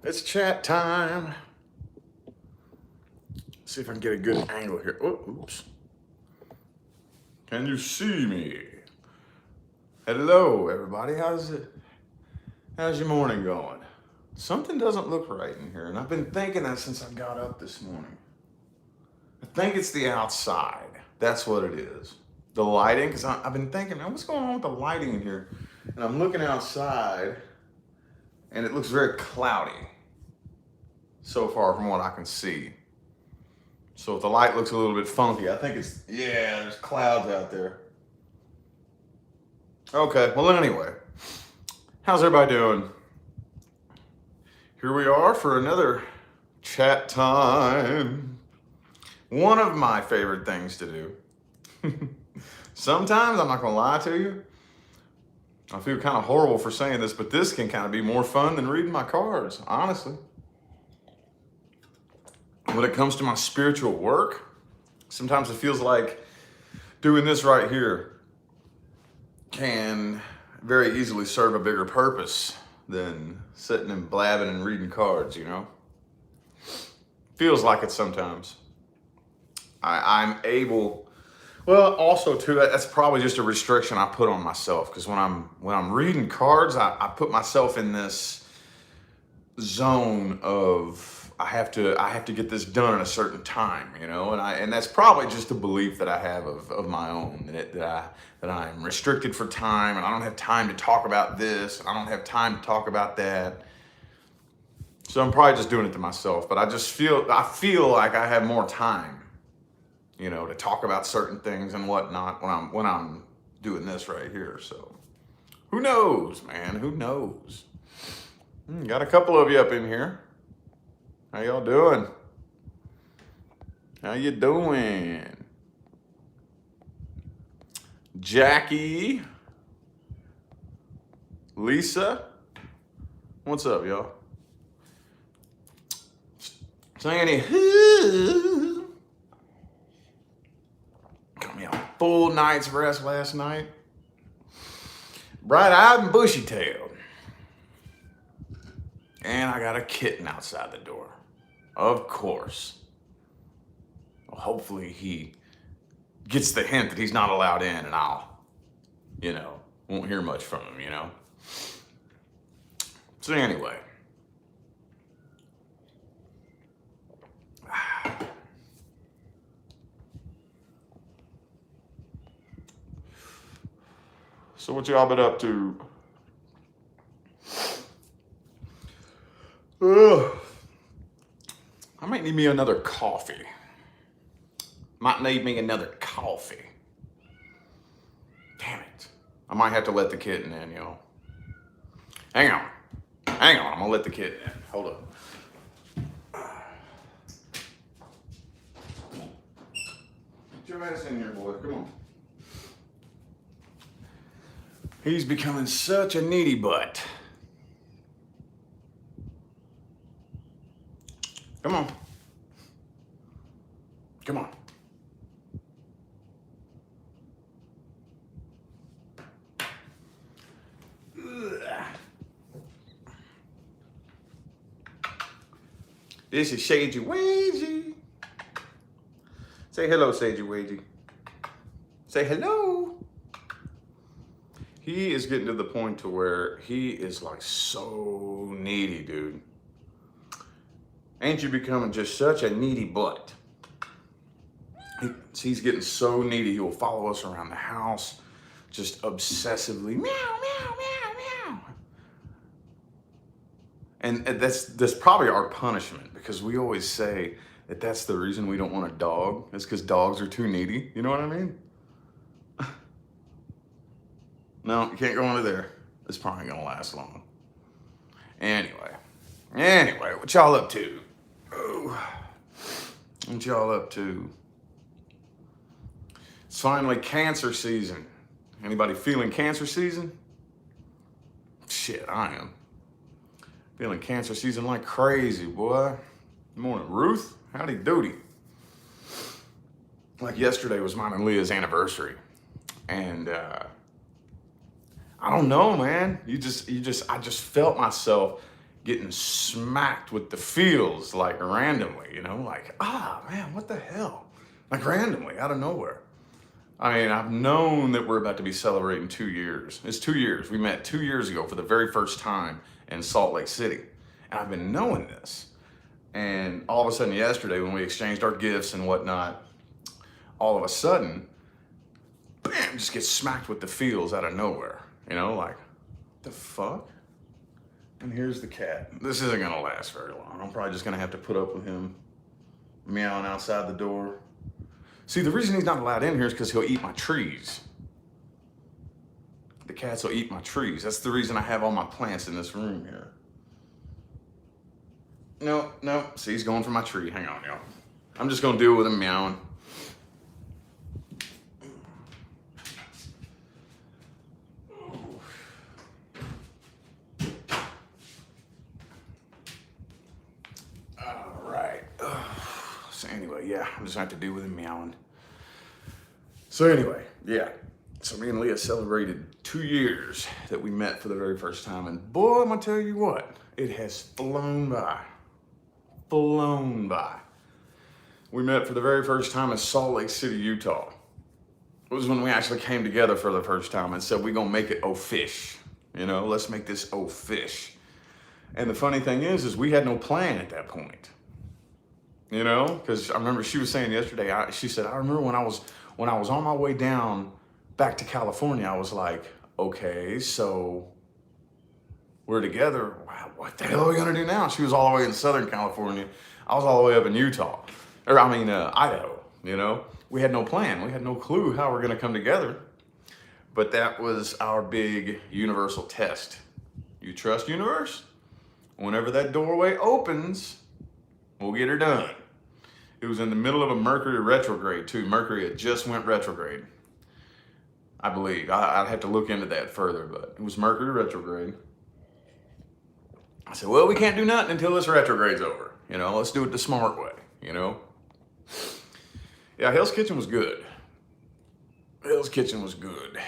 It's chat time. See if I can get a good angle here. Oh, oops. Can you see me? Hello, everybody. How's your morning going? Something doesn't look right in here, and I've been thinking that since I got up this morning. I think it's the outside. That's what it is. The lighting, because I've been thinking, man, what's going on with the lighting in here? And I'm looking outside, and it looks very cloudy so far from what I can see. So if the light looks a little bit funky, I think there's clouds out there. Okay, well anyway, how's everybody doing? Here we are for another chat time. One of my favorite things to do. Sometimes, I'm not gonna lie to you, I feel kind of horrible for saying this, but this can kind of be more fun than reading my cards, honestly. When it comes to my spiritual work, sometimes it feels like doing this right here can very easily serve a bigger purpose than sitting and blabbing and reading cards, you know? Feels like it sometimes. I'm able, well, also too, that's probably just a restriction I put on myself, because when I'm reading cards, I put myself in this zone of I have to get this done in a certain time, you know, and that's probably just a belief that I have of my own, that I'm restricted for time, and I don't have time to talk about this, and I don't have time to talk about that. So I'm probably just doing it to myself, but I feel like I have more time, you know, to talk about certain things and whatnot when I'm doing this right here. So who knows, man? Who knows? Got a couple of you up in here. How y'all doing? How you doing? Jackie, Lisa, what's up, y'all? Sandy, got me a full night's rest last night. Bright-eyed and bushy-tailed. And I got a kitten outside the door. Of course. Well, hopefully he gets the hint that he's not allowed in, and I'll, won't hear much from him, you know? So anyway. So what y'all been up to? I might need me another coffee. Might need me another coffee. Damn it. I might have to let the kitten in, y'all. Hang on. I'm gonna let the kitten in. Hold up. Get your ass in here, boy. Come on. He's becoming such a needy butt. Come on. Come on. This is Sagey Wagey. Say hello, Sagey Wagey. Say hello. He is getting to the point to where he is like so needy, dude. Ain't you becoming just such a needy butt? He's getting so needy, he will follow us around the house, just obsessively, meow, meow, meow, meow. And that's probably our punishment, because we always say that that's the reason we don't want a dog. It's because dogs are too needy. You know what I mean? No, you can't go under there. It's probably gonna last long. Anyway, what y'all up to? Oh, what y'all up to? It's finally cancer season. Anybody feeling cancer season? Shit, I am. Feeling cancer season like crazy, boy. Good morning, Ruth. Howdy doody. Like yesterday was mine and Leah's anniversary. And I don't know, man. I just felt myself getting smacked with the feels like randomly, you know, like, man, what the hell? Like randomly out of nowhere. I mean, I've known that we're about to be celebrating 2 years. It's 2 years. We met 2 years ago for the very first time in Salt Lake City. And I've been knowing this. And all of a sudden yesterday when we exchanged our gifts and whatnot, all of a sudden, bam, just get smacked with the feels out of nowhere. You know, like, the fuck? And here's the cat. This isn't gonna last very long. I'm probably just gonna have to put up with him meowing outside the door. See, the reason he's not allowed in here is because he'll eat my trees. The cats will eat my trees. That's the reason I have all my plants in this room here. No, see, he's going for my tree. Hang on, y'all. I'm just gonna deal with him meowing. So anyway, yeah, I'm just gonna have to deal with him meowing. So anyway, yeah. So me and Leah celebrated 2 years that we met for the very first time. And boy, I'm gonna tell you what, it has flown by. Flown by. We met for the very first time in Salt Lake City, Utah. It was when we actually came together for the first time and said, we're gonna make it O-fish. You know, let's make this O-fish. And the funny thing is we had no plan at that point. You know, because I remember she was saying yesterday, she said, I remember when I was on my way down back to California, I was like, okay, so we're together. Wow, what the hell are we gonna do now? She was all the way in Southern California. I was all the way up in Utah, Idaho, you know? We had no plan. We had no clue how we're gonna come together. But that was our big universal test. You trust universe? Whenever that doorway opens, we'll get her done. It was in the middle of a Mercury retrograde too. Mercury had just went retrograde, I believe. I'd have to look into that further, but it was Mercury retrograde. I said, well, we can't do nothing until this retrograde's over. You know, let's do it the smart way, you know? Yeah, Hell's Kitchen was good. Hell's Kitchen was good.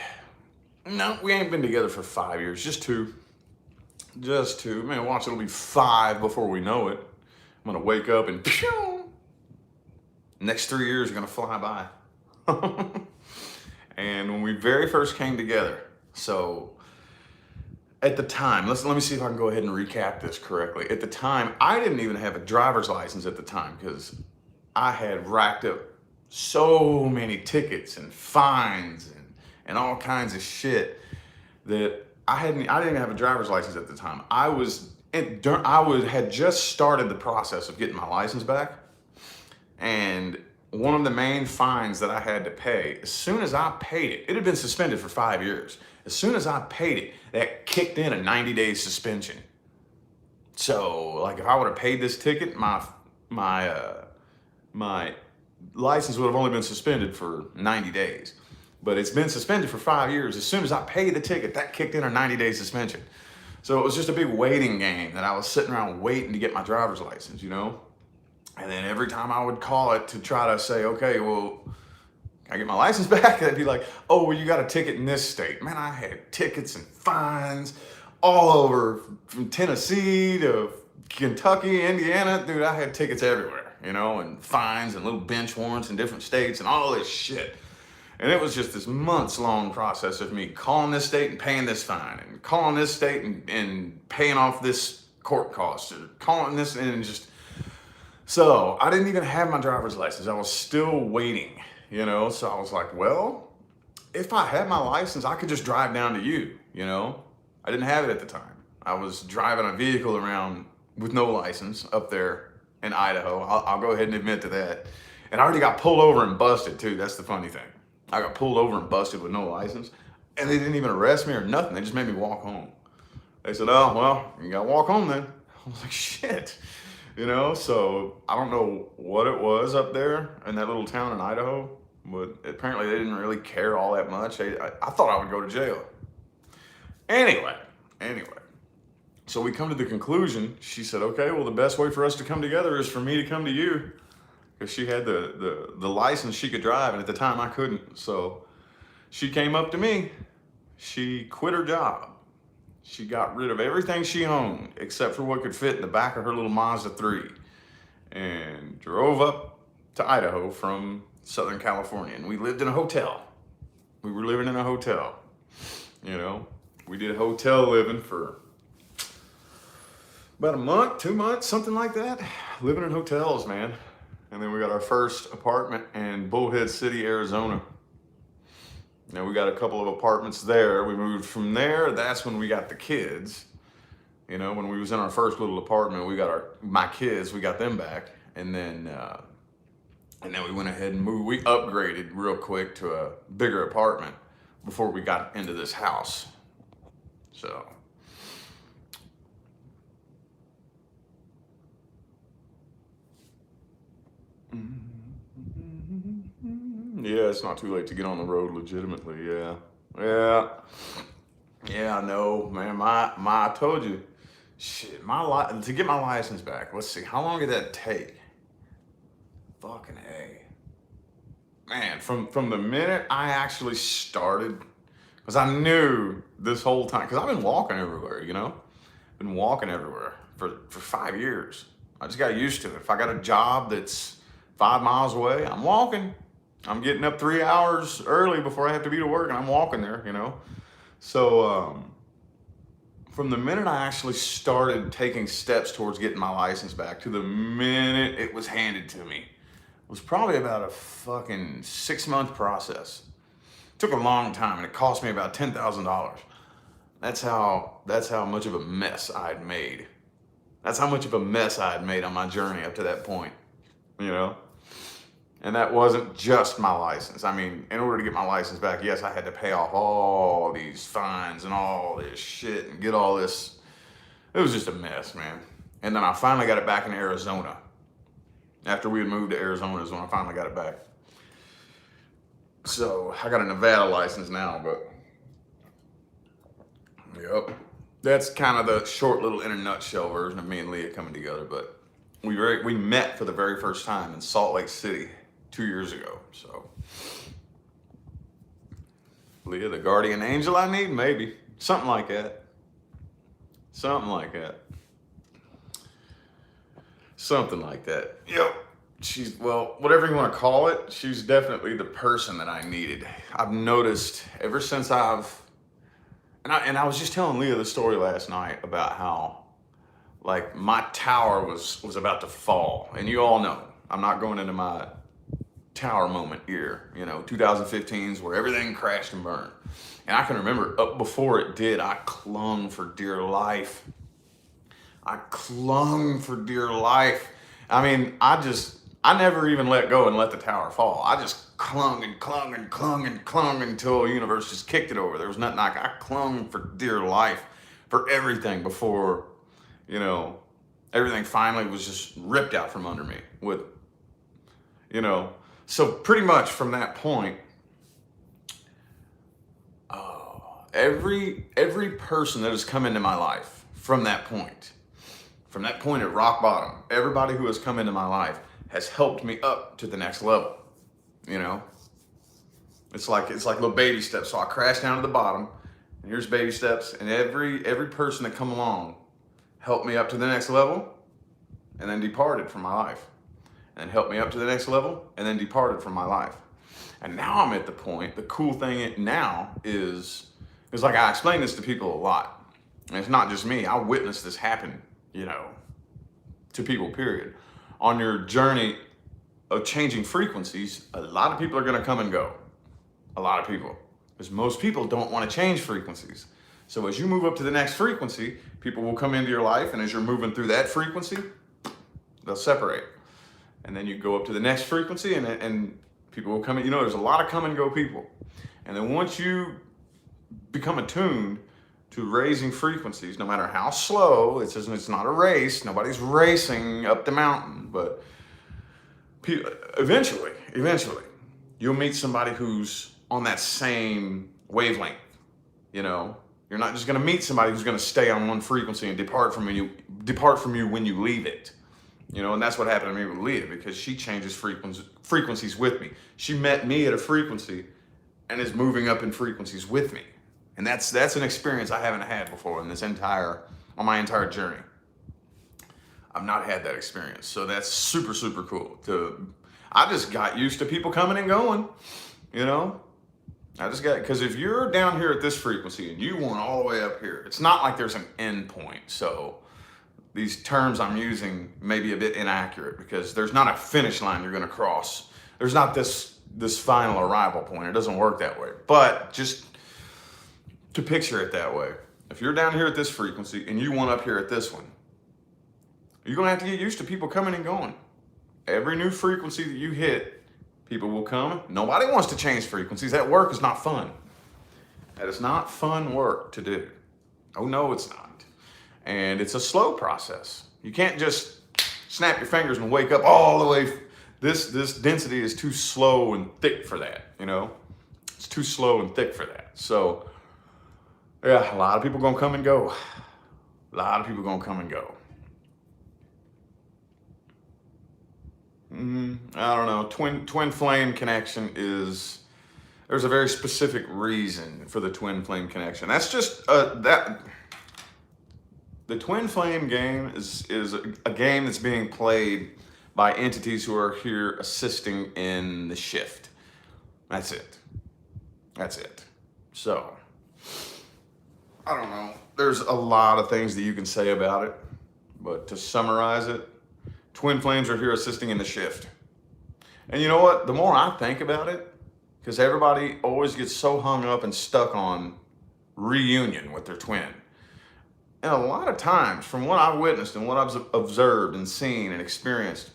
No, we ain't been together for 5 years, just 2. Just 2. Man, watch, it'll be 5 before we know it. I'm gonna wake up and pew! Next 3 years are gonna fly by. And when we very first came together, so at the time, let me see if I can go ahead and recap this correctly. At the time, I didn't even have a driver's license at the time because I had racked up so many tickets and fines and all kinds of shit that I didn't even have a driver's license at the time. I had just started the process of getting my license back. And one of the main fines that I had to pay, as soon as I paid it, it had been suspended for 5 years. As soon as I paid it, that kicked in a 90-day suspension. So, like, if I would have paid this ticket, my license would have only been suspended for 90 days. But it's been suspended for 5 years. As soon as I paid the ticket, that kicked in a 90-day suspension. So it was just a big waiting game that I was sitting around waiting to get my driver's license, you know? And then every time I would call it to try to say, okay, well, can I get my license back? They'd be like, oh, well, you got a ticket in this state. Man, I had tickets and fines all over, from Tennessee to Kentucky, Indiana. Dude, I had tickets everywhere, you know, and fines and little bench warrants in different states and all this shit. And it was just this months-long process of me calling this state and paying this fine, and calling this state and paying off this court cost, or calling this and just... So I didn't even have my driver's license. I was still waiting, you know? So I was like, well, if I had my license, I could just drive down to you, you know? I didn't have it at the time. I was driving a vehicle around with no license up there in Idaho. I'll go ahead and admit to that. And I already got pulled over and busted too. That's the funny thing. I got pulled over and busted with no license, and they didn't even arrest me or nothing. They just made me walk home. They said, oh, well, you gotta walk home then. I was like, shit. You know, so I don't know what it was up there in that little town in Idaho, but apparently they didn't really care all that much. I thought I would go to jail. Anyway, so we come to the conclusion. She said, okay, well, the best way for us to come together is for me to come to you, because she had the license she could drive, and at the time I couldn't. So she came up to me. She quit her job. She got rid of everything she owned except for what could fit in the back of her little Mazda 3 and drove up to Idaho from Southern California. And we lived in a hotel. We were living in a hotel. You know, we did hotel living for about a month, 2 months, something like that. Living in hotels, man. And then we got our first apartment in Bullhead City, Arizona. Now we got a couple of apartments there. We moved from there. That's when we got the kids. You know, when we was in our first little apartment, we got my kids. We got them back, and then we went ahead and moved. We upgraded real quick to a bigger apartment before we got into this house. So. Yeah, it's not too late to get on the road legitimately. Yeah, I know, man. I told you, shit. To get my license back. Let's see, how long did that take? Fucking A, man. From the minute I actually started, because I knew this whole time, because I've been walking everywhere. You know, been walking everywhere for 5 years. I just got used to it. If I got a job that's 5 miles away, I'm walking. I'm getting up 3 hours early before I have to be to work, and I'm walking there, you know? So, from the minute I actually started taking steps towards getting my license back to the minute it was handed to me, it was probably about a fucking 6-month process. It took a long time, and it cost me about $10,000. That's how much of a mess I'd made. That's how much of a mess I had made on my journey up to that point, you know? And that wasn't just my license. I mean, in order to get my license back, yes, I had to pay off all these fines and all this shit and get all this. It was just a mess, man. And then I finally got it back in Arizona. After we had moved to Arizona is when I finally got it back. So I got a Nevada license now, but yep. That's kind of the short little in a nutshell version of me and Leah coming together. But we met for the very first time in Salt Lake City 2 years ago. So Leah, the guardian angel I need, maybe something like that. Something like that. Something like that. Yep. She's, well, whatever you want to call it, she's definitely the person that I needed. I've noticed ever since and I was just telling Leah the story last night about how, like, my tower was about to fall. And you all know, I'm not going into my tower moment here, you know, 2015's where everything crashed and burned. And I can remember up before it did, I clung for dear life. I clung for dear life. I mean, I never even let go and let the tower fall. I just clung and clung and clung and clung until the universe just kicked it over. There was nothing I clung for dear life for everything before, you know, everything finally was just ripped out from under me with, you know. So pretty much from that point, every person that has come into my life from that point at rock bottom, everybody who has come into my life has helped me up to the next level. You know, it's like little baby steps. So I crashed down to the bottom, and here's baby steps, and every person that come along helped me up to the next level, and then departed from my life, and then helped me up to the next level, and then departed from my life. And now I'm at the point. The cool thing now is like I explain this to people a lot, and it's not just me. I witnessed this happen, you know, to people. Period. On your journey of changing frequencies, a lot of people are going to come and go. A lot of people. Because most people don't want to change frequencies. So as you move up to the next frequency, people will come into your life, and as you're moving through that frequency, they'll separate. And then you go up to the next frequency, and people will come in. You know, there's a lot of come and go people. And then once you become attuned to raising frequencies, no matter how slow, it's not a race. Nobody's racing up the mountain, but eventually, you'll meet somebody who's on that same wavelength. You know, you're not just going to meet somebody who's going to stay on one frequency and depart from you when you leave it. You know, and that's what happened to me with Leah, because she changes frequencies with me. She met me at a frequency and is moving up in frequencies with me. And that's an experience I haven't had before on my entire journey. I've not had that experience. So that's super, super cool. I just got used to people coming and going, you know? Because if you're down here at this frequency and you want all the way up here, it's not like there's an end point. So these terms I'm using may be a bit inaccurate because there's not a finish line you're going to cross. There's not this final arrival point. It doesn't work that way. But just to picture it that way, if you're down here at this frequency and you want up here at this one, you're going to have to get used to people coming and going. Every new frequency that you hit, people will come. Nobody wants to change frequencies. That work is not fun. That is not fun work to do. Oh, no, it's not. And it's a slow process. You can't just snap your fingers and wake up all the way. This density is too slow and thick for that, you know? It's too slow and thick for that. So, yeah, a lot of people going to come and go. A lot of people going to come and go. I don't know. Twin flame connection there's a very specific reason for the twin flame connection. That's just the twin flame game is a game that's being played by entities who are here assisting in the shift. That's it. So, I don't know. There's a lot of things that you can say about it, but to summarize it, twin flames are here assisting in the shift. And you know what? The more I think about it, because everybody always gets so hung up and stuck on reunion with their twin. And a lot of times, from what I've witnessed and what I've observed and seen and experienced,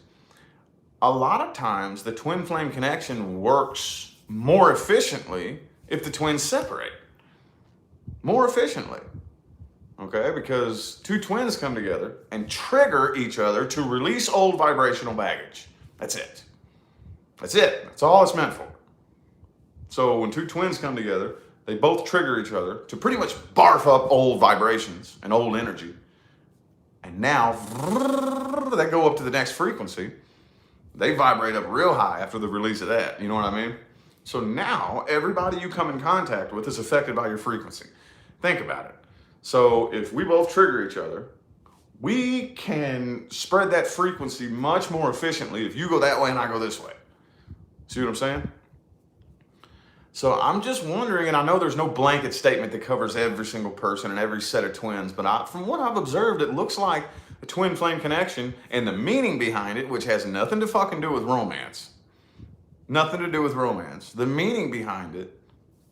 a lot of times the twin flame connection works more efficiently if the twins separate. More efficiently. Okay, because two twins come together and trigger each other to release old vibrational baggage. That's it. That's all it's meant for. So when two twins come together, they both trigger each other to pretty much barf up old vibrations and old energy. And now they go up to the next frequency. They vibrate up real high after the release of that. You know what I mean? So now everybody you come in contact with is affected by your frequency. Think about it. So if we both trigger each other, we can spread that frequency much more efficiently if you go that way and I go this way. See what I'm saying? So I'm just wondering, and I know there's no blanket statement that covers every single person and every set of twins, but from what I've observed, it looks like a twin flame connection and the meaning behind it, which has nothing to fucking do with romance. Nothing to do with romance. The meaning behind it,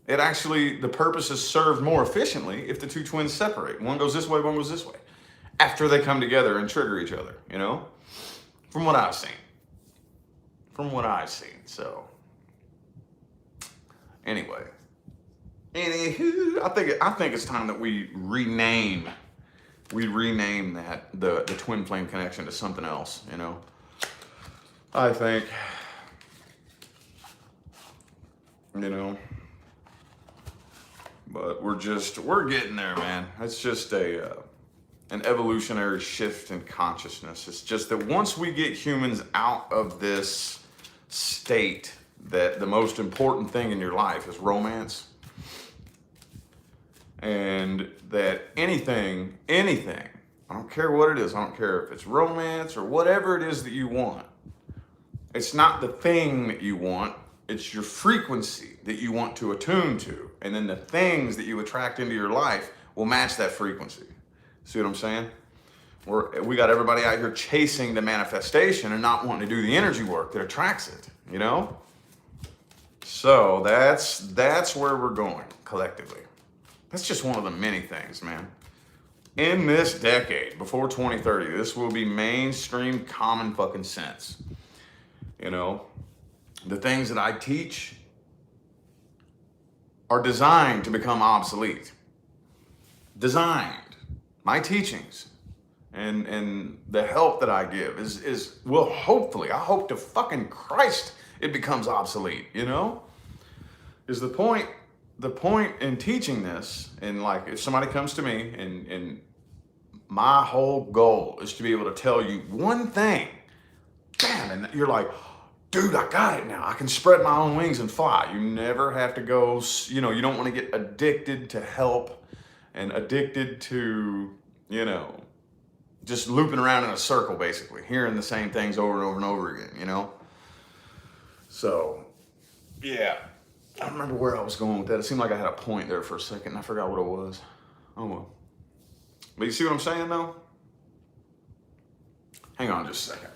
the purpose is served more efficiently if the two twins separate. One goes this way, one goes this way. After they come together and trigger each other, you know? From what I've seen. So, anyway. Anywho, I think it's time that we rename that, the twin flame connection to something else, you know? I think, you know, but we're getting there, man. It's just an evolutionary shift in consciousness. It's just that once we get humans out of this state that the most important thing in your life is romance, and that anything, I don't care what it is, I don't care if it's romance or whatever it is that you want, it's not the thing that you want, it's your frequency that you want to attune to. And then the things that you attract into your life will match that frequency. See what I'm saying? We got everybody out here chasing the manifestation and not wanting to do the energy work that attracts it, you know? So that's where we're going collectively. That's just one of the many things, man. In this decade, before 2030, this will be mainstream common fucking sense. You know? The things that I teach are designed to become obsolete. Designed. My teachings and the help that I give will hopefully, I hope to fucking Christ it becomes obsolete, you know? Is the point in teaching this, and like if somebody comes to me and my whole goal is to be able to tell you one thing, bam, and you're like, dude, I got it now. I can spread my own wings and fly. You never have to go, you know, you don't want to get addicted to help and addicted to, you know, just looping around in a circle, basically, hearing the same things over and over and over again, you know? So, yeah. I don't remember where I was going with that. It seemed like I had a point there for a second, and I forgot what it was. Oh, well. But you see what I'm saying, though? Hang on just a second.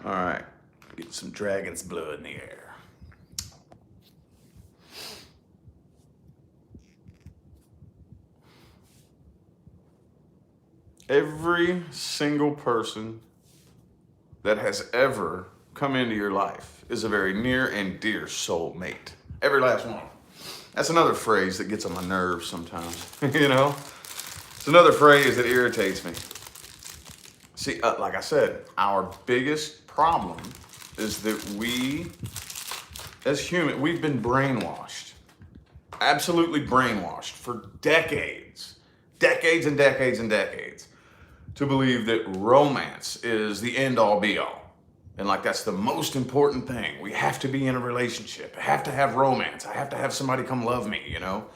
All right, get some dragon's blood in the air. Every single person that has ever come into your life is a very near and dear soulmate. Every last one. That's another phrase that gets on my nerves sometimes, you know? It's another phrase that irritates me. See, like I said, our biggest problem is that we, as humans, we've been brainwashed. Absolutely brainwashed for decades. Decades and decades and decades. To believe that romance is the end all be all. And like that's the most important thing. We have to be in a relationship. I have to have romance. I have to have somebody come love me, you know?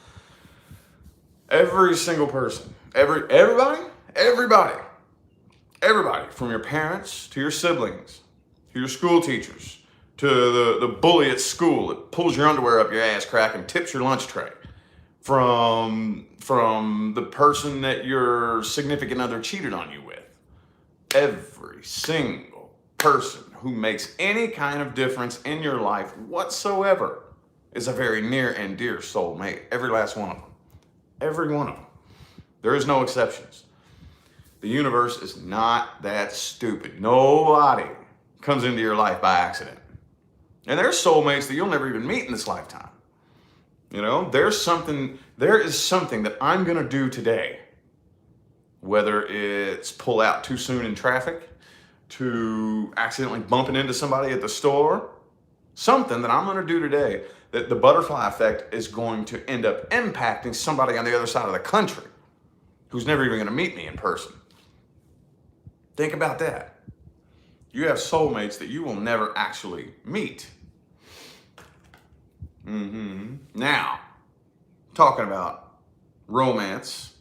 Every single person, everybody, from your parents to your siblings, to your school teachers, to the bully at school that pulls your underwear up your ass crack and tips your lunch tray, from the person that your significant other cheated on you with. Every single person who makes any kind of difference in your life whatsoever is a very near and dear soulmate. Every last one of them. Every one of them. There is no exceptions. The universe is not that stupid. Nobody comes into your life by accident. And there's soulmates that you'll never even meet in this lifetime. You know, there is something that I'm going to do today, whether it's pull out too soon in traffic, to accidentally bumping into somebody at the store, something that I'm going to do today that the butterfly effect is going to end up impacting somebody on the other side of the country who's never even going to meet me in person. Think about that. You have soulmates that you will never actually meet. Now, talking about romance,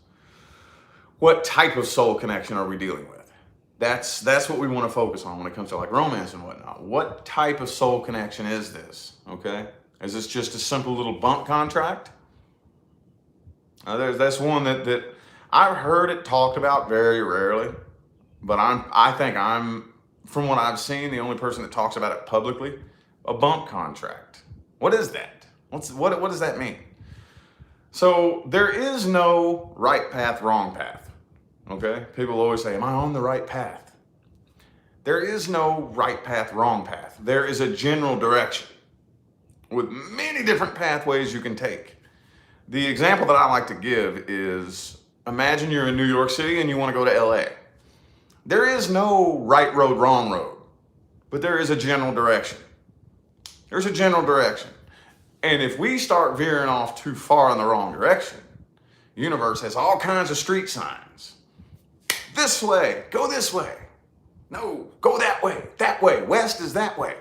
what type of soul connection are we dealing with? That's what we want to focus on when it comes to like romance and whatnot. What type of soul connection is this? Okay, is this just a simple little bump contract? That's one that I've heard it talked about very rarely, but I think I'm, from what I've seen, the only person that talks about it publicly. A bump contract. What is that? What does that mean? So there is no right path, wrong path. Okay? People always say, am I on the right path? There is no right path, wrong path. There is a general direction with many different pathways you can take. The example that I like to give is, imagine you're in New York City and you want to go to LA. There is no right road, wrong road, but there is a general direction. There's a general direction. And if we start veering off too far in the wrong direction, the universe has all kinds of street signs. This way, go this way. No, go that way, west is that way,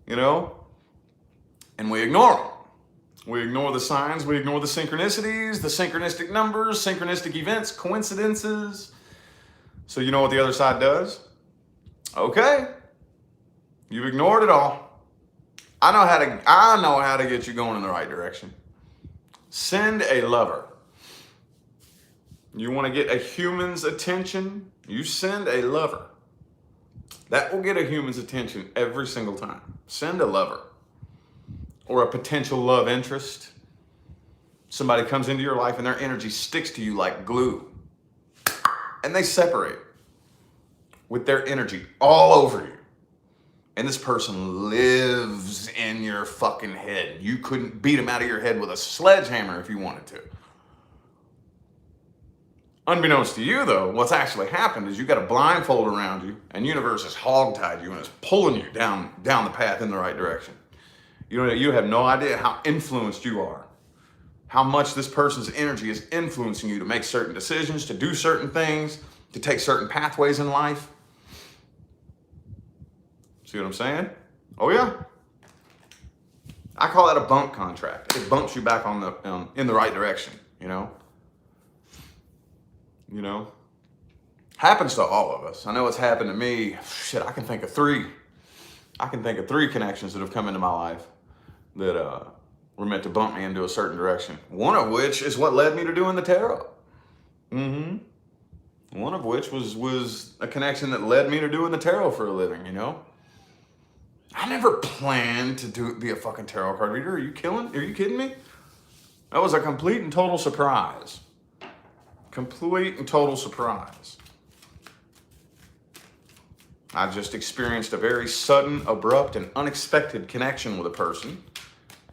you know? And we ignore them. We ignore the signs, we ignore the synchronicities, the synchronistic numbers, synchronistic events, coincidences. So you know what the other side does? Okay, you've ignored it all. I know how to get you going in the right direction. Send a lover. You want to get a human's attention? You send a lover. That will get a human's attention every single time. Send a lover. Or a potential love interest. Somebody comes into your life and their energy sticks to you like glue. And they separate with their energy all over you. And this person lives in your fucking head. You couldn't beat them out of your head with a sledgehammer if you wanted to. Unbeknownst to you, though, what's actually happened is you got a blindfold around you, and universe has hogtied you and is pulling you down the path in the right direction. You have no idea how influenced you are, how much this person's energy is influencing you to make certain decisions, to do certain things, to take certain pathways in life. See what I'm saying? Oh yeah. I call that a bump contract. It bumps you back in the right direction. You know, happens to all of us. I know it's happened to me. Shit, I can think of three connections that have come into my life that were meant to bump me into a certain direction. One of which is what led me to doing the tarot. One of which was a connection that led me to doing the tarot for a living. I never planned to be a fucking tarot card reader. Are you kidding me? That was a complete and total surprise. Complete and total surprise. I just experienced a very sudden, abrupt, and unexpected connection with a person.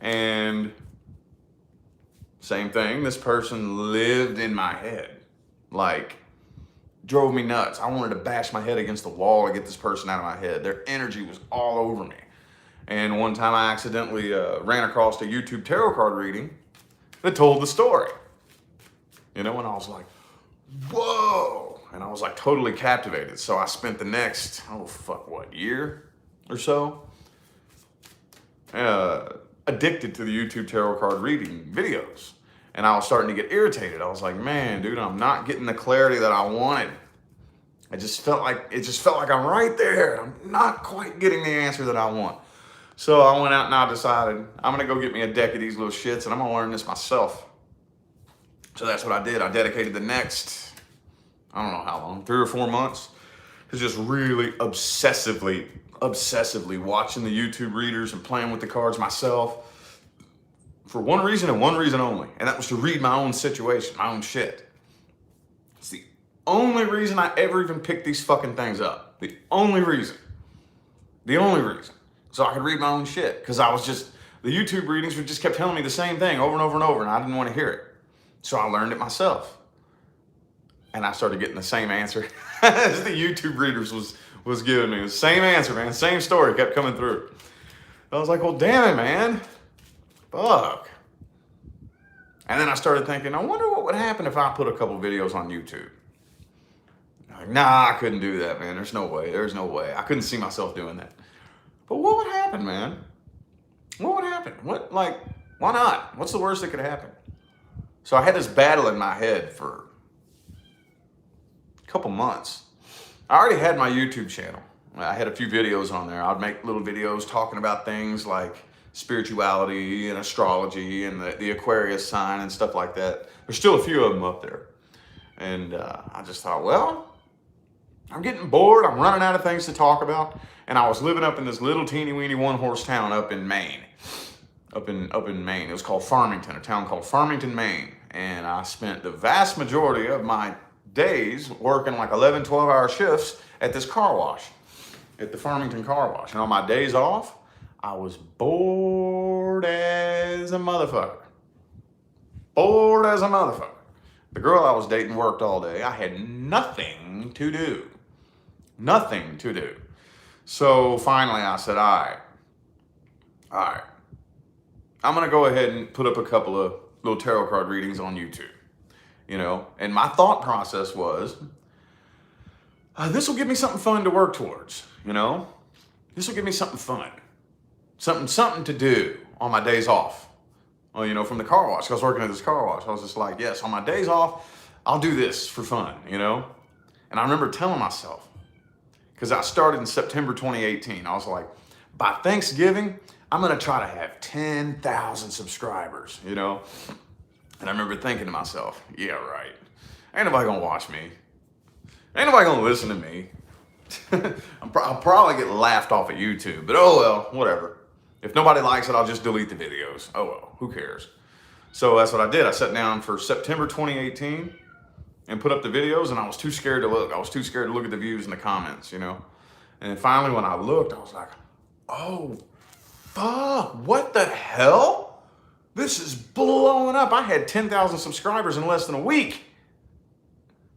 And same thing, this person lived in my head. Like, drove me nuts. I wanted to bash my head against the wall to get this person out of my head. Their energy was all over me. And one time I accidentally ran across a YouTube tarot card reading that told the story. And I was like, whoa. And I was like totally captivated. So I spent the next, year or so, addicted to the YouTube tarot card reading videos. And I was starting to get irritated. I was like, man, dude, I'm not getting the clarity that I wanted. It just felt like I'm right there. I'm not quite getting the answer that I want. So I went out and I decided I'm going to go get me a deck of these little shits and I'm going to learn this myself. So that's what I did. I dedicated the next, I don't know how long, 3 or 4 months to just really obsessively watching the YouTube readers and playing with the cards myself for one reason and one reason only. And that was to read my own situation, my own shit. It's the only reason I ever even picked these fucking things up. The only reason. So I could read my own shit. Because the YouTube readings just kept telling me the same thing over and over and over, and I didn't want to hear it. So I learned it myself. And I started getting the same answer as the YouTube readers was giving me. The same answer, man. Same story kept coming through. I was like, well, damn it, man. Fuck. And then I started thinking, I wonder what would happen if I put a couple videos on YouTube. Like, nah, I couldn't do that, man. There's no way. I couldn't see myself doing that. But what would happen, man? What would happen? Why not? What's the worst that could happen? So I had this battle in my head for a couple months. I already had my YouTube channel. I had a few videos on there. I'd make little videos talking about things like spirituality and astrology and the Aquarius sign and stuff like that. There's still a few of them up there. And I just thought, well, I'm getting bored. I'm running out of things to talk about. And I was living up in this little teeny weeny one-horse town up in Maine. Up in Maine. It was called Farmington, a town called Farmington, Maine. And I spent the vast majority of my days working like 11, 12-hour shifts at this car wash, at the Farmington car wash. And on my days off, I was bored as a motherfucker. The girl I was dating worked all day. I had nothing to do. So finally I said, all right. I'm going to go ahead and put up a couple of little tarot card readings on YouTube. And my thought process was, this will give me something fun to work towards. This will give me something fun. Something to do on my days off. Well, from the car wash. I was working at this car wash. I was just like, yes, on my days off, I'll do this for fun, And I remember telling myself, because I started in September 2018, I was like, by Thanksgiving, I'm going to try to have 10,000 subscribers, And I remember thinking to myself, yeah, right. Ain't nobody going to watch me. Ain't nobody going to listen to me. I'll probably get laughed off of YouTube, but oh well, whatever. If nobody likes it, I'll just delete the videos. Oh well, who cares? So that's what I did. I sat down for September 2018 and put up the videos, and I was too scared to look. I was too scared to look at the views and the comments, And then finally when I looked, I was like, oh, fuck, what the hell? This is blowing up. I had 10,000 subscribers in less than a week.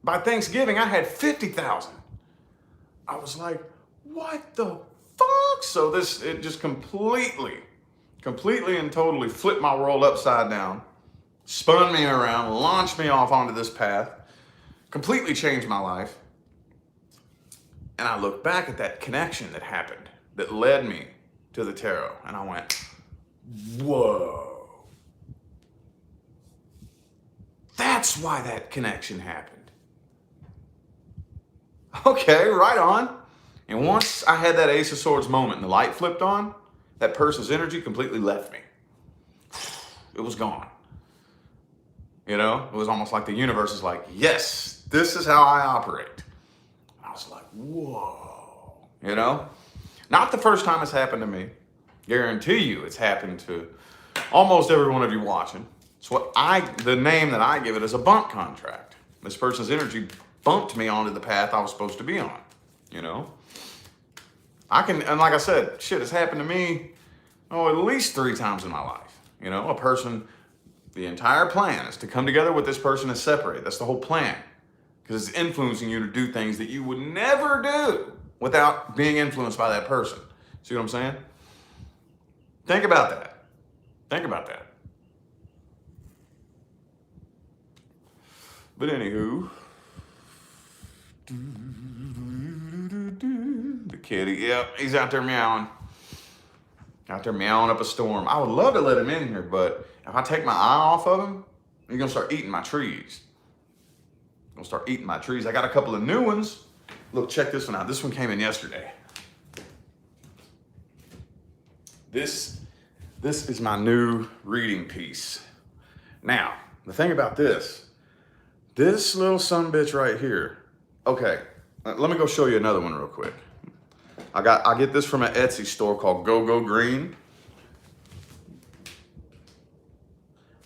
By Thanksgiving, I had 50,000. I was like, what the fuck? So it just completely and totally flipped my world upside down, spun me around, launched me off onto this path, completely changed my life. And I look back at that connection that happened, that led me to the tarot, and I went, whoa. That's why that connection happened. Okay, right on. And once I had that Ace of Swords moment and the light flipped on, that person's energy completely left me. It was gone. You know, it was almost like the universe is like, yes, this is how I operate. I was like, whoa, you know? Not the first time it's happened to me. Guarantee you it's happened to almost every one of you watching. It's the name that I give it is a bump contract. This person's energy bumped me onto the path I was supposed to be on, you know? And like I said, shit, it's happened to me, at least 3 times in my life. You know, a person, the entire plan is to come together with this person and separate. That's the whole plan. Because it's influencing you to do things that you would never do without being influenced by that person. See what I'm saying? Think about that. Think about that. But anywho, the kitty, yep, he's out there meowing. Out there meowing up a storm. I would love to let him in here, but if I take my eye off of him, he's gonna start eating my trees. I'm gonna start eating my trees. I got a couple of new ones. Look, check this one out. This one came in yesterday. This is my new reading piece. Now, the thing about this little sumbitch right here. Okay, let me go show you another one real quick. I get this from an Etsy store called Go Go Green.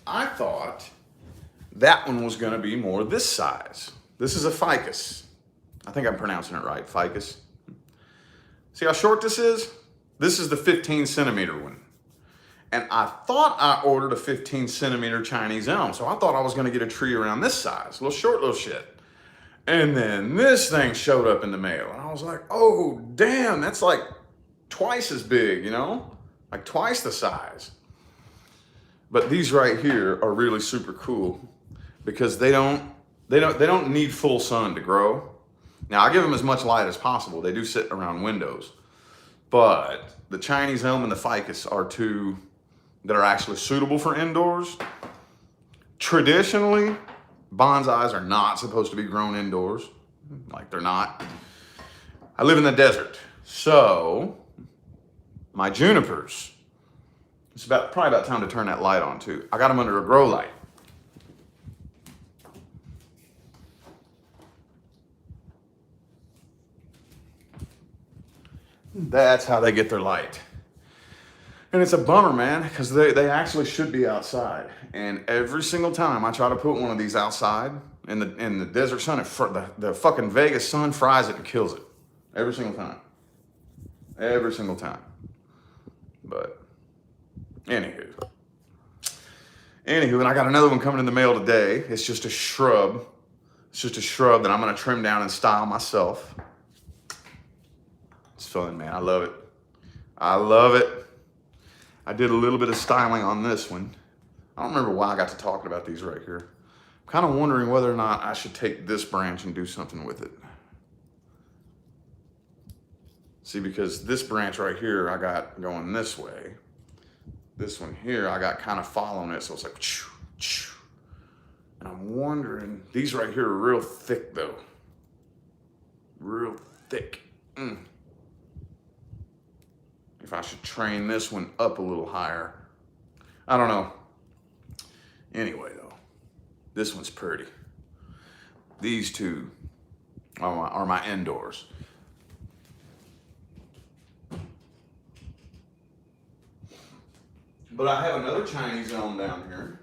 I thought that one was gonna be more this size. This is a ficus. I think I'm pronouncing it right, ficus. See how short this is? This is the 15 centimeter one. And I thought I ordered a 15 centimeter Chinese elm, so I thought I was gonna get a tree around this size, little short little shit. And then this thing showed up in the mail, and I was like, oh, damn, that's like twice as big, you know? Like twice the size. But these right here are really super cool because they don't need full sun to grow. Now, I give them as much light as possible. They do sit around windows. But the Chinese elm and the ficus are two that are actually suitable for indoors. Traditionally, bonsais are not supposed to be grown indoors. Like they're not. I live in the desert. So my junipers, it's probably about time to turn that light on too. I got them under a grow light. That's how they get their light. And it's a bummer, man, because they actually should be outside. And every single time I try to put one of these outside in the desert sun, the fucking Vegas sun fries it and kills it. Every single time. Every single time. But anywho, and I got another one coming in the mail today. It's just a shrub. It's just a shrub that I'm gonna trim down and style myself. It's fun, man. I love it. I love it. I did a little bit of styling on this one. I don't remember why I got to talking about these right here. I'm kind of wondering whether or not I should take this branch and do something with it. See, because this branch right here, I got going this way. This one here, I got kind of following it, so it's like, choo, choo. And I'm wondering, these right here are real thick though. Real thick. If I should train this one up a little higher. I don't know. Anyway though, this one's pretty. These two are my indoors. But I have another Chinese elm down here.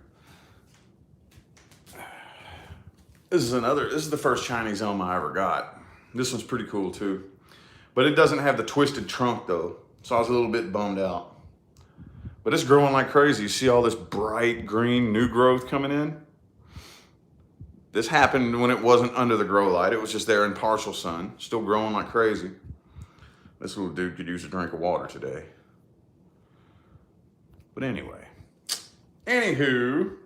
This is the first Chinese elm I ever got. This one's pretty cool too. But it doesn't have the twisted trunk though. So I was a little bit bummed out. But it's growing like crazy. You see all this bright green new growth coming in? This happened when it wasn't under the grow light. It was just there in partial sun, still growing like crazy. This little dude could use a drink of water today. But anyway, anywho.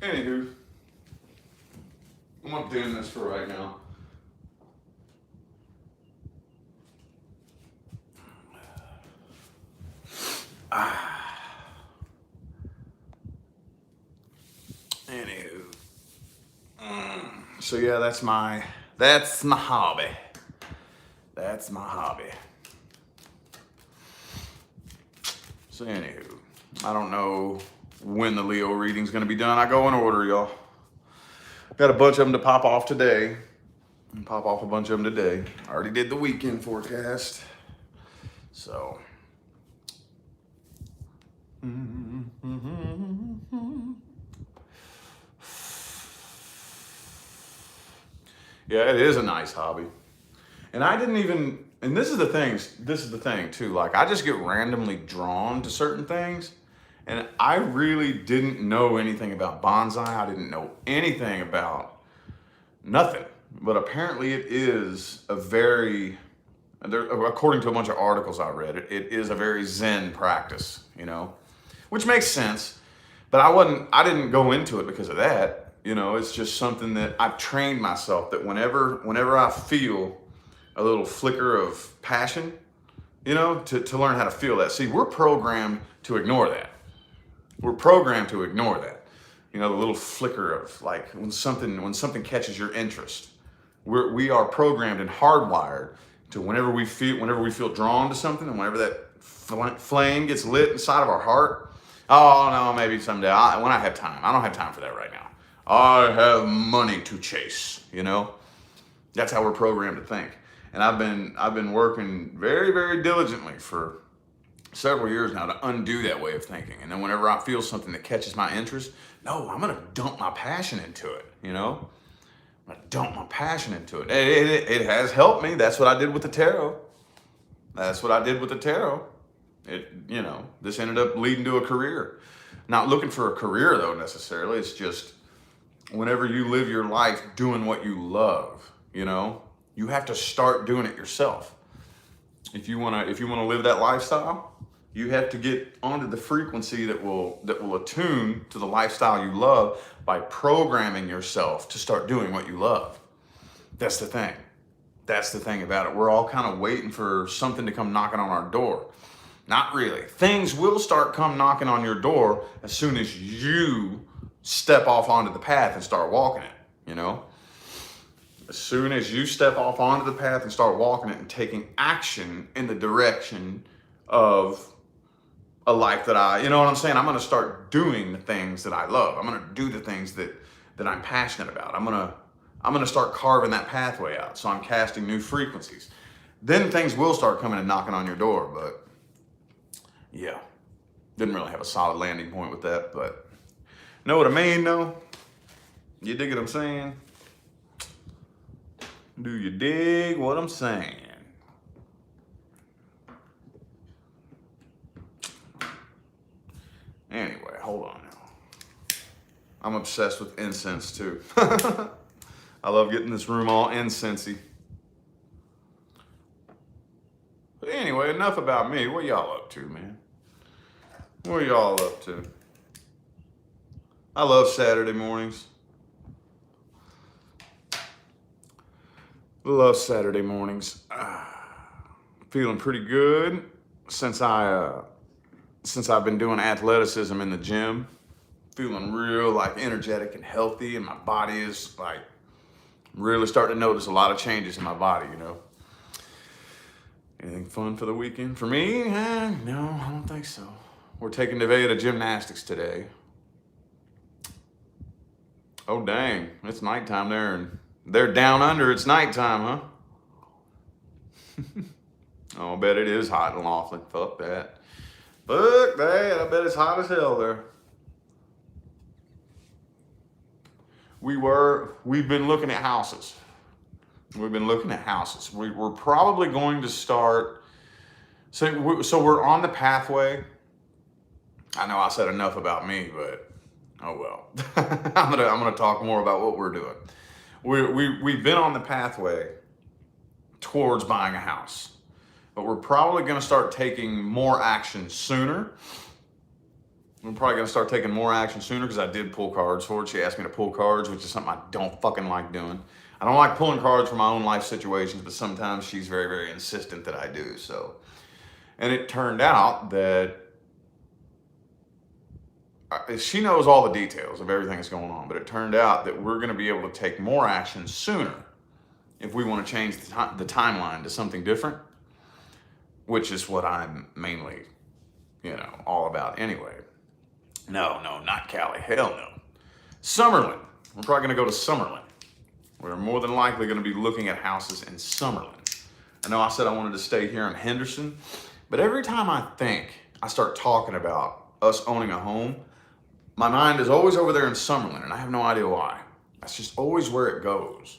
Anywho, I'm not doing this for right now. Anywho. So yeah, that's my hobby. That's my hobby. So anywho, I don't know when the Leo reading's gonna be done. I go in order, y'all. Got a bunch of them to pop off today. Pop off a bunch of them today. I already did the weekend forecast. So. Yeah, it is a nice hobby. And I didn't even, and this is the thing too, like I just get randomly drawn to certain things. And I really didn't know anything about bonsai. I didn't know anything about nothing. But apparently it is a very, according to a bunch of articles I read, it is a very Zen practice, you know, which makes sense. But I didn't go into it because of that. You know, it's just something that I've trained myself that whenever I feel a little flicker of passion, you know, to learn how to feel that. See, we're programmed to ignore that. We're programmed to ignore that. You know, the little flicker of like when something catches your interest. We are programmed and hardwired to whenever we feel drawn to something, and whenever that flame gets lit inside of our heart. Oh no, maybe someday when I have time. I don't have time for that right now. I have money to chase, you know? That's how we're programmed to think. And I've been working very, very diligently for several years now to undo that way of thinking. And then whenever I feel something that catches my interest, no, I'm gonna dump my passion into it, you know? I'm gonna dump my passion into it. It has helped me. That's what I did with the tarot. You know, this ended up leading to a career. Not looking for a career though necessarily. It's just whenever you live your life doing what you love, you know, you have to start doing it yourself. If you wanna live that lifestyle, you have to get onto the frequency that will attune to the lifestyle you love by programming yourself to start doing what you love. That's the thing. That's the thing about it. We're all kind of waiting for something to come knocking on our door. Not really. Things will start come knocking on your door as soon as you step off onto the path and start walking it, you know? As soon as you step off onto the path and start walking it and taking action in the direction of a life that you know what I'm saying? I'm gonna start doing the things that I love. I'm gonna do the things that I'm passionate about. I'm gonna start carving that pathway out. So I'm casting new frequencies. Then things will start coming and knocking on your door, but yeah. Didn't really have a solid landing point with that, but know what I mean, though? You dig what I'm saying? Do you dig what I'm saying? Anyway, hold on now. I'm obsessed with incense, too. I love getting this room all incensey. But anyway, enough about me. What y'all up to, man? What are y'all up to? I love Saturday mornings. Love Saturday mornings. Feeling pretty good since I've been doing athleticism in the gym. Feeling real like energetic and healthy, and my body is like really starting to notice a lot of changes in my body, you know. Anything fun for the weekend? For me, no, I don't think so. We're taking Nevaeh to gymnastics today. Oh dang, it's nighttime there, and they're down under, it's nighttime, huh? Oh, I bet it is hot in Laughlin. Fuck that. I bet it's hot as hell there. we've been looking at houses. We've been looking at houses. We're probably going to start. So we're on the pathway. I know I said enough about me, but oh well. I'm gonna talk more about what we're doing. We've been on the pathway towards buying a house, but we're probably going to start taking more action sooner. We're probably going to start taking more action sooner because I did pull cards for it. She asked me to pull cards, which is something I don't fucking like doing. I don't like pulling cards for my own life situations, but sometimes she's very, very insistent that I do. So, and it turned out that she knows all the details of everything that's going on, but it turned out that we're going to be able to take more action sooner if we want to change the timeline to something different, which is what I'm mainly, all about anyway. No, not Cali. Hell no. Summerlin. We're probably going to go to Summerlin. We're more than likely going to be looking at houses in Summerlin. I know I said I wanted to stay here in Henderson, but every time I start talking about us owning a home, my mind is always over there in Summerlin, and I have no idea why. That's just always where it goes.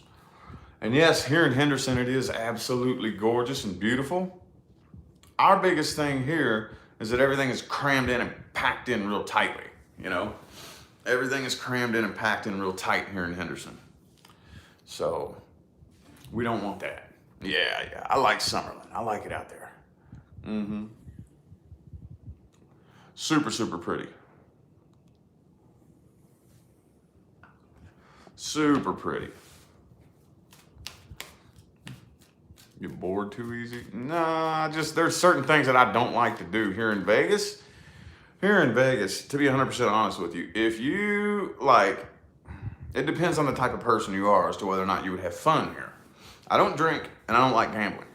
And yes, here in Henderson, it is absolutely gorgeous and beautiful. Our biggest thing here is that everything is crammed in and packed in real tightly, Everything is crammed in and packed in real tight here in Henderson. So we don't want that. Yeah. I like Summerlin. I like it out there. Super, super pretty. Super pretty. You bored too easy? Nah, there's certain things that I don't like to do here in Vegas. Here in Vegas, to be 100% honest with you, if you it depends on the type of person you are as to whether or not you would have fun here. I don't drink and I don't like gambling.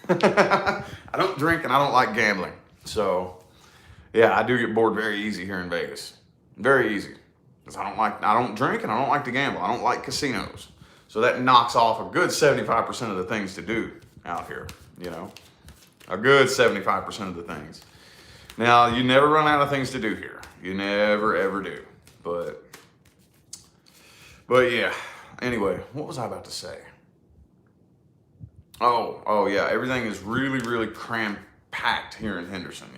I don't drink and I don't like gambling. So, yeah, I do get bored very easy here in Vegas. Very easy. Because I don't drink and I don't like to gamble. I don't like casinos. So that knocks off a good 75% of the things to do out here, A good 75% of the things. Now, you never run out of things to do here. You never, ever do. But yeah. Anyway, what was I about to say? Oh yeah. Everything is really, really cram-packed here in Henderson,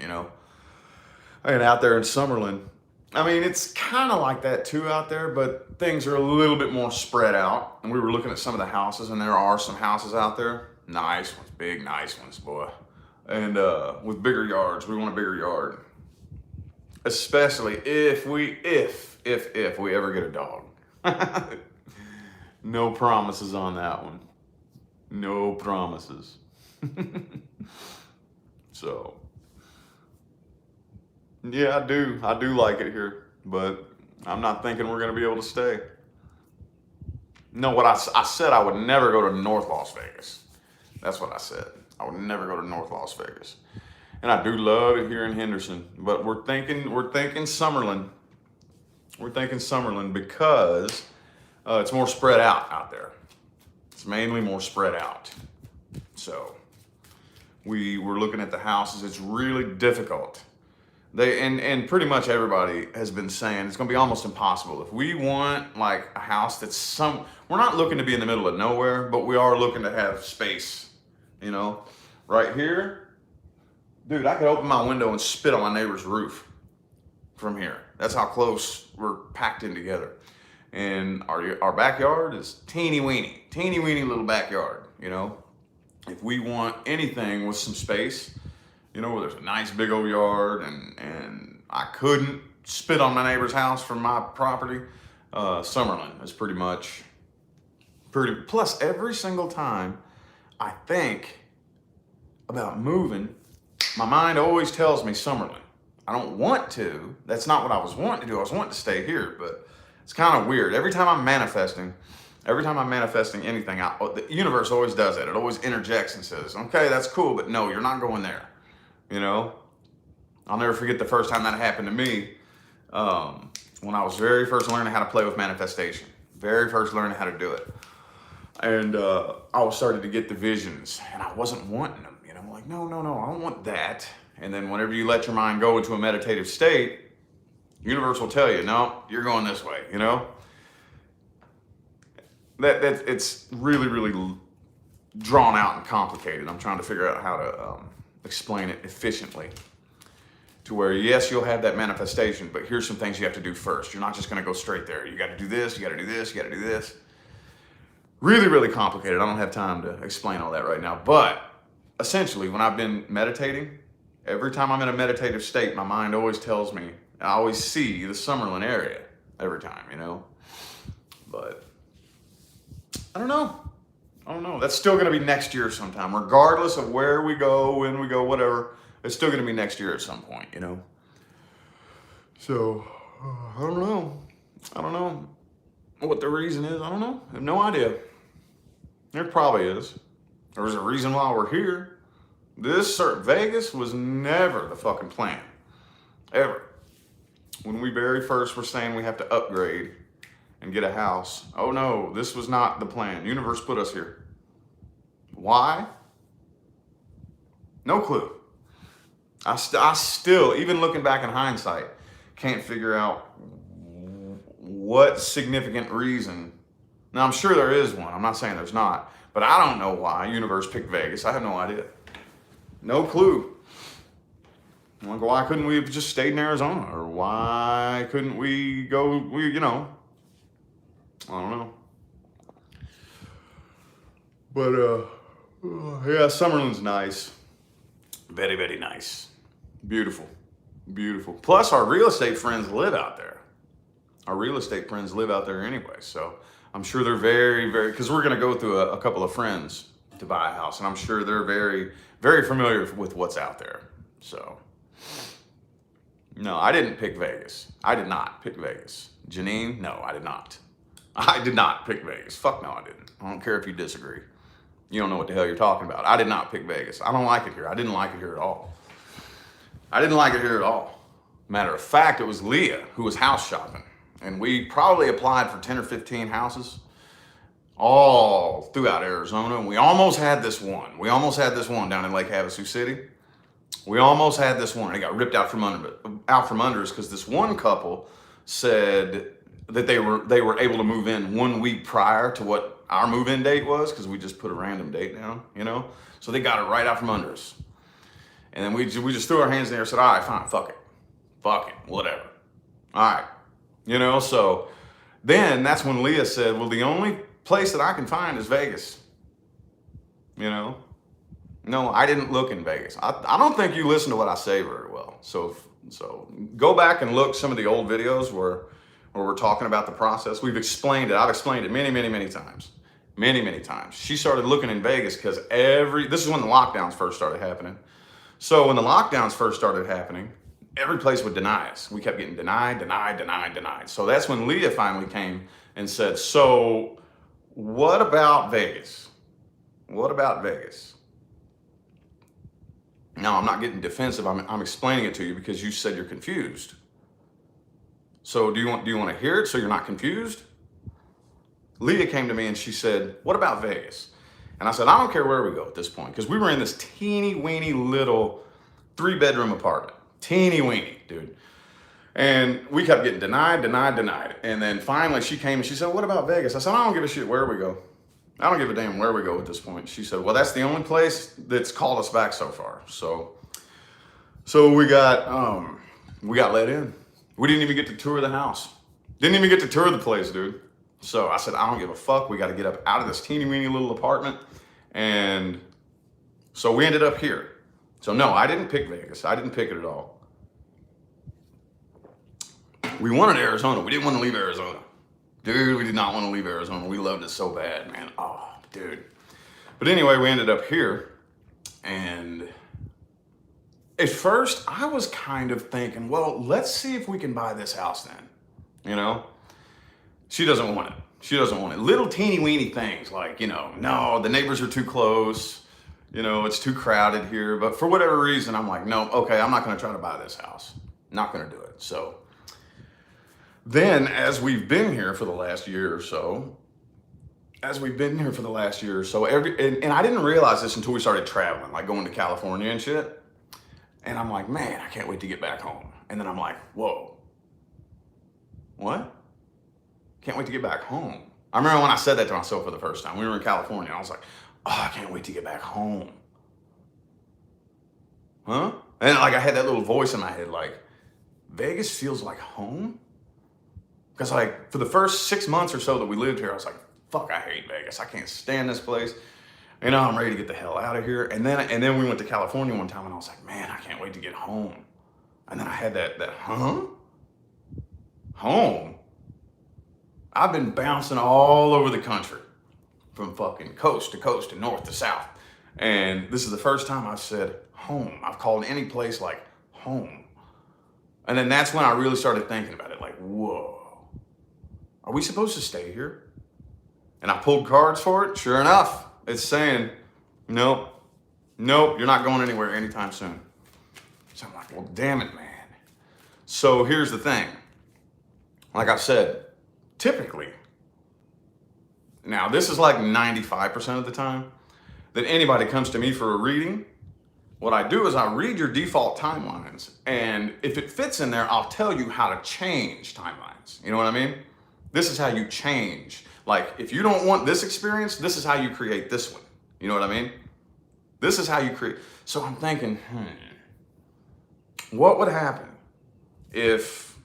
And out there in Summerlin, it's kind of like that too out there, but things are a little bit more spread out. And we were looking at some of the houses, and there are some houses out there. Nice ones, big, nice ones, boy. And with bigger yards, we want a bigger yard. Especially if we ever get a dog. No promises on that one. No promises. So. Yeah, I do like it here, but I'm not thinking we're going to be able to stay. No, what I said I would never go to North Las Vegas. That's what I said. I would never go to North Las Vegas. And I do love it here in Henderson, but we're thinking Summerlin. We're thinking Summerlin because it's more spread out there. It's mainly more spread out. So we're looking at the houses. It's really difficult. And pretty much everybody has been saying it's going to be almost impossible. If we want a house that's we're not looking to be in the middle of nowhere, but we are looking to have space, Right here, dude, I could open my window and spit on my neighbor's roof from here. That's how close we're packed in together. And our backyard is teeny weeny little backyard, If we want anything with some space, where there's a nice big old yard and I couldn't spit on my neighbor's house from my property, Summerlin is pretty, plus every single time I think about moving, my mind always tells me Summerlin. I don't want to, that's not what I was wanting to do. I was wanting to stay here, but it's kind of weird. Every time I'm manifesting anything, the universe always does it. It always interjects and says, okay, that's cool, but no, you're not going there. I'll never forget the first time that happened to me when I was very first learning how to play with manifestation. Very first learning how to do it. And I was starting to get the visions, and I wasn't wanting them. Like, no, I don't want that. And then whenever you let your mind go into a meditative state, the universe will tell you, no, you're going this way, that it's really, really drawn out and complicated. I'm trying to figure out how to explain it efficiently to where, yes, you'll have that manifestation, but here's some things you have to do first. You're not just going to go straight there. You got to do this, you got to do this, you got to do this. Really, really complicated. I don't have time to explain all that right now. But essentially, when I've been meditating, every time I'm in a meditative state, my mind always tells me, I always see the Summerlin area every time, you know? But I don't know. That's still going to be next year sometime, regardless of where we go, when we go, whatever. It's still going to be next year at some point, you know? So, I don't know what the reason is. I don't know. I have no idea. There probably is. There's a reason why we're here. Vegas was never the fucking plan. Ever. When we very first were saying we have to upgrade and get a house, oh no, this was not the plan. Universe put us here. Why? No clue. I still, even looking back in hindsight, can't figure out what significant reason. Now, I'm sure there is one. I'm not saying there's not. But I don't know why Universe picked Vegas. I have no idea. No clue. I'm like, why couldn't we have just stayed in Arizona? Or why couldn't we go, you know? I don't know. But, yeah, Summerlin's nice. Very, very nice. Beautiful. Beautiful. Plus, our real estate friends live out there. Our real estate friends live out there anyway. So I'm sure they're very, very, because we're going to go through a couple of friends to buy a house. And I'm sure they're very, very familiar with what's out there. So, no, I didn't pick Vegas. I did not pick Vegas. Janine, no, I did not. I did not pick Vegas. Fuck no, I didn't. I don't care if you disagree. You don't know what the hell you're talking about. I did not pick Vegas. I don't like it here. I didn't like it here at all. I didn't like it here at all. Matter of fact, it was Leah who was house shopping. And we probably applied for 10 or 15 houses all throughout Arizona. And we almost had this one. We almost had this one down in Lake Havasu City. We almost had this one. It got ripped out from under us because this one couple said that they were able to move in 1 week prior to what our move-in date was, because we just put a random date down, you know? So they got it right out from under us. And then we just threw our hands in the air and said, all right, fine, fuck it, whatever. All right, you know, so then that's when Leah said, well, the only place that I can find is Vegas, you know? No, I didn't look in Vegas. I don't think you listen to what I say very well. So go back and look some of the old videos where we're talking about the process. We've explained it. I've explained it many, many, many times. Many, many times. She started looking in Vegas because this is when the lockdowns first started happening. So when the lockdowns first started happening, every place would deny us. We kept getting denied. So that's when Leah finally came and said, so what about Vegas? What about Vegas? Now, I'm not getting defensive. I'm explaining it to you because you said you're confused. So do you want to hear it so you're not confused? Leah came to me and she said, what about Vegas? And I said, I don't care where we go at this point, because we were in this teeny weeny little 3-bedroom apartment. Teeny weeny, dude. And we kept getting denied. And then finally she came and she said, what about Vegas? I said, I don't give a shit where we go. I don't give a damn where we go at this point. She said, well, that's the only place that's called us back so far. So we got let in. We didn't even get to tour the house. Didn't even get to tour the place, dude. So I said, I don't give a fuck. We got to get up out of this teeny weeny little apartment. And so we ended up here. So no, I didn't pick Vegas. I didn't pick it at all. We wanted Arizona. We didn't want to leave Arizona. Dude, we did not want to leave Arizona. We loved it so bad, man. Oh, dude. But anyway, we ended up here. And at first, I was kind of thinking, well, let's see if we can buy this house then. You know? She doesn't want it. She doesn't want it. Little teeny weeny things like, you know, no, the neighbors are too close. You know, it's too crowded here. But for whatever reason, I'm like, no, okay, I'm not going to try to buy this house. Not going to do it. So then as we've been here for the last year or so, and I didn't realize this until we started traveling, like going to California and shit. And I'm like, man, I can't wait to get back home. And then I'm like, whoa, what? Can't wait to get back home. I remember when I said that to myself for the first time. We were in California. I was like, oh, I can't wait to get back home. Huh? And like I had that little voice in my head, like, Vegas feels like home? Because like for the first 6 months or so that we lived here, I was like, fuck, I hate Vegas. I can't stand this place. You know, I'm ready to get the hell out of here. And then we went to California one time and I was like, man, I can't wait to get home. And then I had that home? I've been bouncing all over the country from fucking coast to coast and north to south. And this is the first time I've said home. I've called any place like home. And then that's when I really started thinking about it, like, whoa, are we supposed to stay here? And I pulled cards for it. Sure enough, it's saying, nope, you're not going anywhere anytime soon. So I'm like, well, damn it, man. So here's the thing. Like I said, typically, now this is like 95% of the time that anybody comes to me for a reading, what I do is I read your default timelines. And if it fits in there, I'll tell you how to change timelines. You know what I mean? This is how you change. Like, if you don't want this experience, this is how you create this one. You know what I mean? This is how you create. So I'm thinking, what would happen if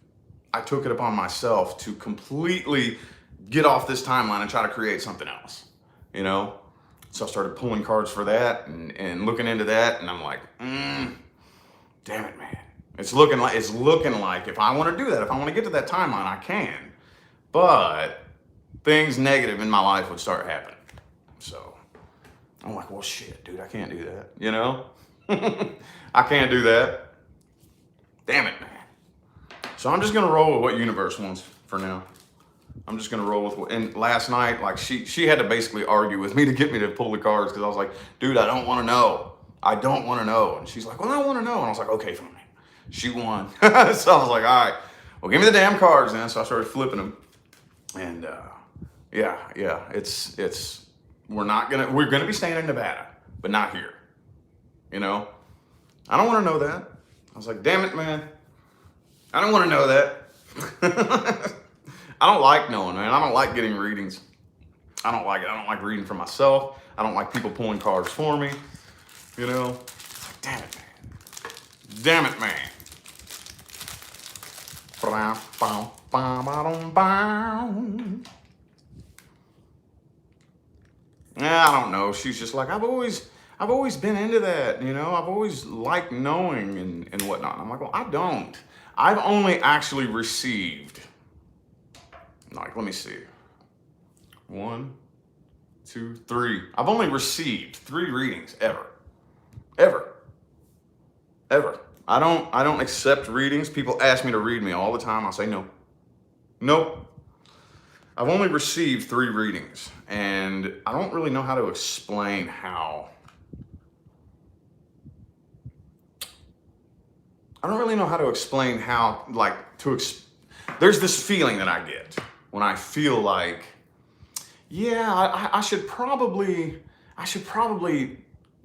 I took it upon myself to completely get off this timeline and try to create something else, you know? So I started pulling cards for that and looking into that, and I'm like, damn it, man. It's looking like if I want to do that, if I want to get to that timeline, I can. But things negative in my life would start happening. So I'm like, well, shit, dude, I can't do that, you know? I can't do that. Damn it, man. So I'm just gonna roll with what universe wants for now. I'm just gonna roll with what, and last night, like she had to basically argue with me to get me to pull the cards because I was like, dude, I don't wanna know. I don't wanna know. And she's like, well, I wanna know. And I was like, okay, fine. She won. So I was like, all right, well, give me the damn cards then. So I started flipping them. And yeah, we're gonna be staying in Nevada, but not here. You know? I don't wanna know that. I was like, damn it, man. I don't wanna know that. I don't like knowing, man. I don't like getting readings. I don't like it. I don't like reading for myself. I don't like people pulling cards for me. You know? It's like, damn it, man. Damn it, man. Yeah, I don't know. She's just like, I've always been into that, you know? I've always liked knowing and whatnot. And I'm like, well, I don't. I've only actually received, like, let me see. 1, 2, 3. I've only received 3 readings ever. I don't accept readings. People ask me to read me all the time. I'll say no. Nope. I've only received 3 readings, and I don't really know how to explain how. I don't really know how to explain how, like, there's this feeling that I get when I feel like, yeah, I should probably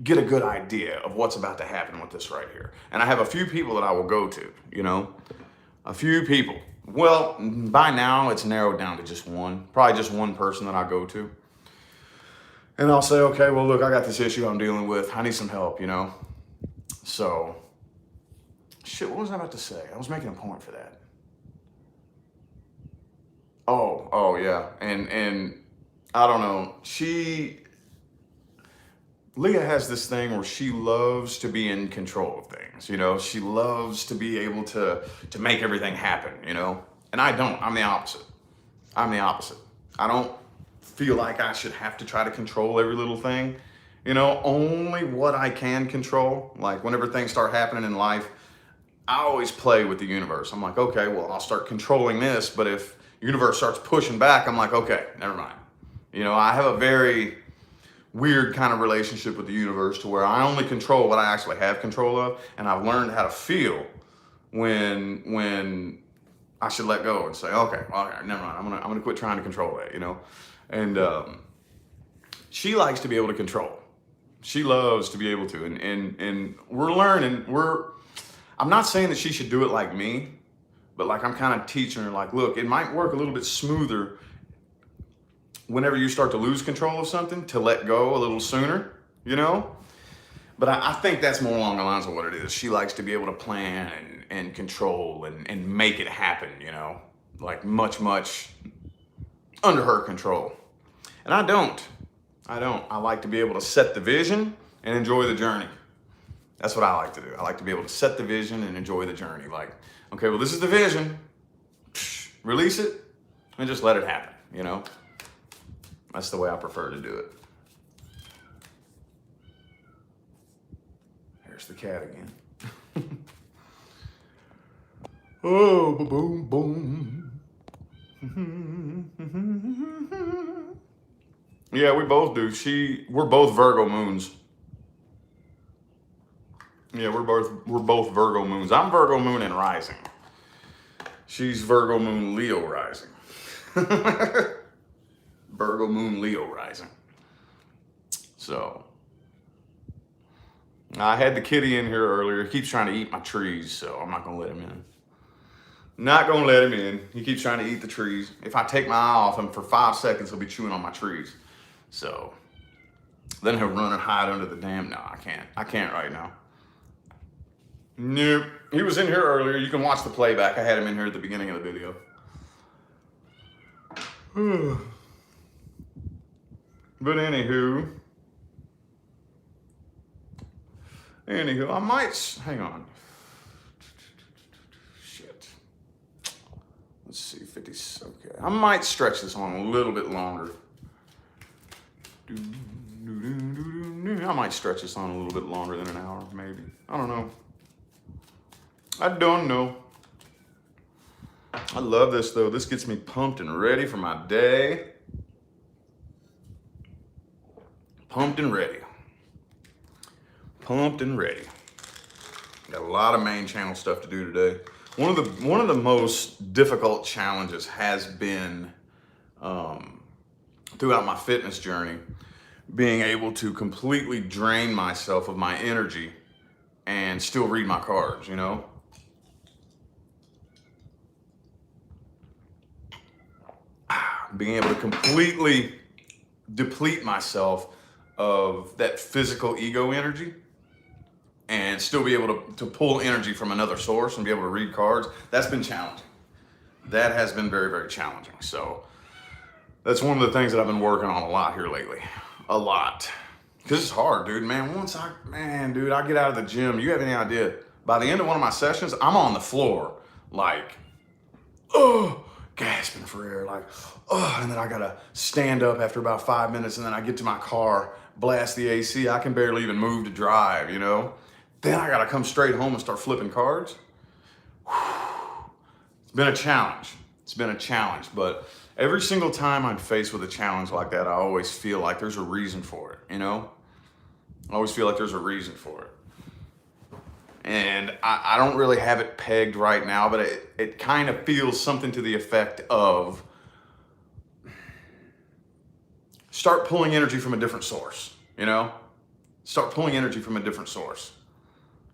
get a good idea of what's about to happen with this right here. And I have a few people that I will go to, you know, a few people. Well, by now it's narrowed down to just one, probably just one person that I go to. And I'll say, okay, well, look, I got this issue I'm dealing with. I need some help, you know? So, shit, what was I about to say? I was making a point for that. Oh yeah. And I don't know. Leah has this thing where she loves to be in control of things, you know? She loves to be able to make everything happen, you know? And I don't. I'm the opposite. I don't feel like I should have to try to control every little thing. You know, only what I can control. Like, whenever things start happening in life, I always play with the universe. I'm like, okay, well, I'll start controlling this, but if the universe starts pushing back, I'm like, okay, never mind. You know, I have a very weird kind of relationship with the universe to where I only control what I actually have control of, and I've learned how to feel when I should let go and say, okay, well, okay, never mind. I'm gonna quit trying to control that, you know. And she likes to be able to control. She loves to be able to, and we're learning. I'm not saying that she should do it like me, but like I'm kind of teaching her, like, look, it might work a little bit smoother whenever you start to lose control of something, to let go a little sooner, you know? But I think that's more along the lines of what it is. She likes to be able to plan and control and make it happen, you know? Like much, much under her control. And I don't. I like to be able to set the vision and enjoy the journey. That's what I like to do. I like to be able to set the vision and enjoy the journey. Like, okay, well, this is the vision. Release it and just let it happen, you know? That's the way I prefer to do it. There's the cat again. Oh, boom, boom. Yeah, we both do. We're both Virgo moons. Yeah, we're both Virgo moons. I'm Virgo moon and rising. She's Virgo moon Leo rising. Virgo moon Leo rising. So I had the kitty in here earlier. He keeps trying to eat my trees, so I'm not gonna let him in. Not gonna let him in. He keeps trying to eat the trees. If I take my eye off him for 5 seconds, he'll be chewing on my trees. So then he'll run and hide under the dam. No, I can't. I can't right now. Nope. He was in here earlier. You can watch the playback. I had him in here at the beginning of the video. But anywho, I might, hang on. Shit. Let's see, 50, okay. I might stretch this on a little bit longer. I might stretch this on a little bit longer than an hour, maybe. I don't know. I don't know. I love this though. This gets me pumped and ready for my day. Pumped and ready. Pumped and ready. Got a lot of main channel stuff to do today. One of the most difficult challenges has been throughout my fitness journey, being able to completely drain myself of my energy and still read my cards, you know? Being able to completely deplete myself of that physical ego energy and still be able to pull energy from another source and be able to read cards, that's been challenging. That has been very, very challenging. So that's one of the things that I've been working on a lot here lately. A lot. Because it's hard, dude. Man, I get out of the gym, you have any idea, by the end of one of my sessions, I'm on the floor, like, gasping for air, like, and then I gotta stand up after about 5 minutes, and then I get to my car, blast the AC, I can barely even move to drive, you know? Then I gotta come straight home and start flipping cards. It's been a challenge. It's been a challenge, but every single time I'm faced with a challenge like that, I always feel like there's a reason for it, you know? I always feel like there's a reason for it. And I don't really have it pegged right now, but it kind of feels something to the effect of start pulling energy from a different source, you know? Start pulling energy from a different source.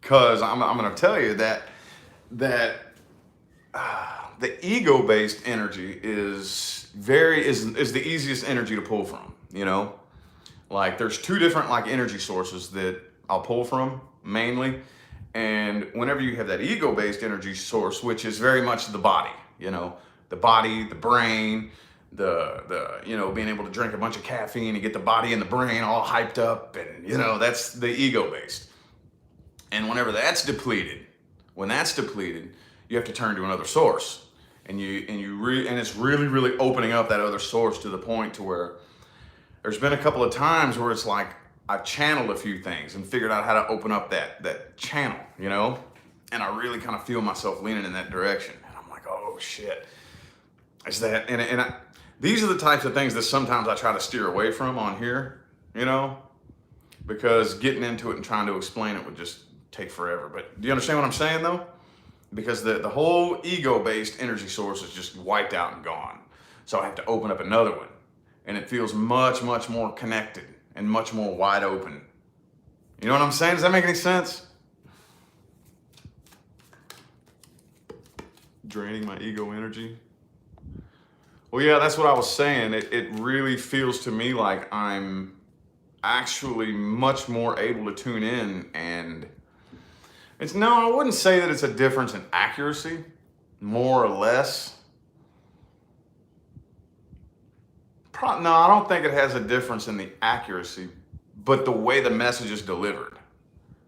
Because I'm going to tell you that the ego-based energy is the easiest energy to pull from, you know? Like there's 2 different like energy sources that I'll pull from mainly. And whenever you have that ego-based energy source, which is very much the body, you know, the body, the brain, the you know, being able to drink a bunch of caffeine and get the body and the brain all hyped up, and you know, that's the ego-based. And whenever that's depleted, you have to turn to another source, and it's really, really opening up that other source to the point to where there's been a couple of times where it's like I've channeled a few things and figured out how to open up that channel, you know? And I really kind of feel myself leaning in that direction. And I'm like, oh shit. It's that, these are the types of things that sometimes I try to steer away from on here, you know? Because getting into it and trying to explain it would just take forever. But do you understand what I'm saying though? Because the whole ego-based energy source is just wiped out and gone. So I have to open up another one. And it feels much, much more connected and much more wide open. You know what I'm saying? Does that make any sense? Draining my ego energy. Well, yeah, that's what I was saying. It really feels to me like I'm actually much more able to tune in, and it's no, I wouldn't say that it's a difference in accuracy, more or less. No, I don't think it has a difference in the accuracy, but the way the message is delivered.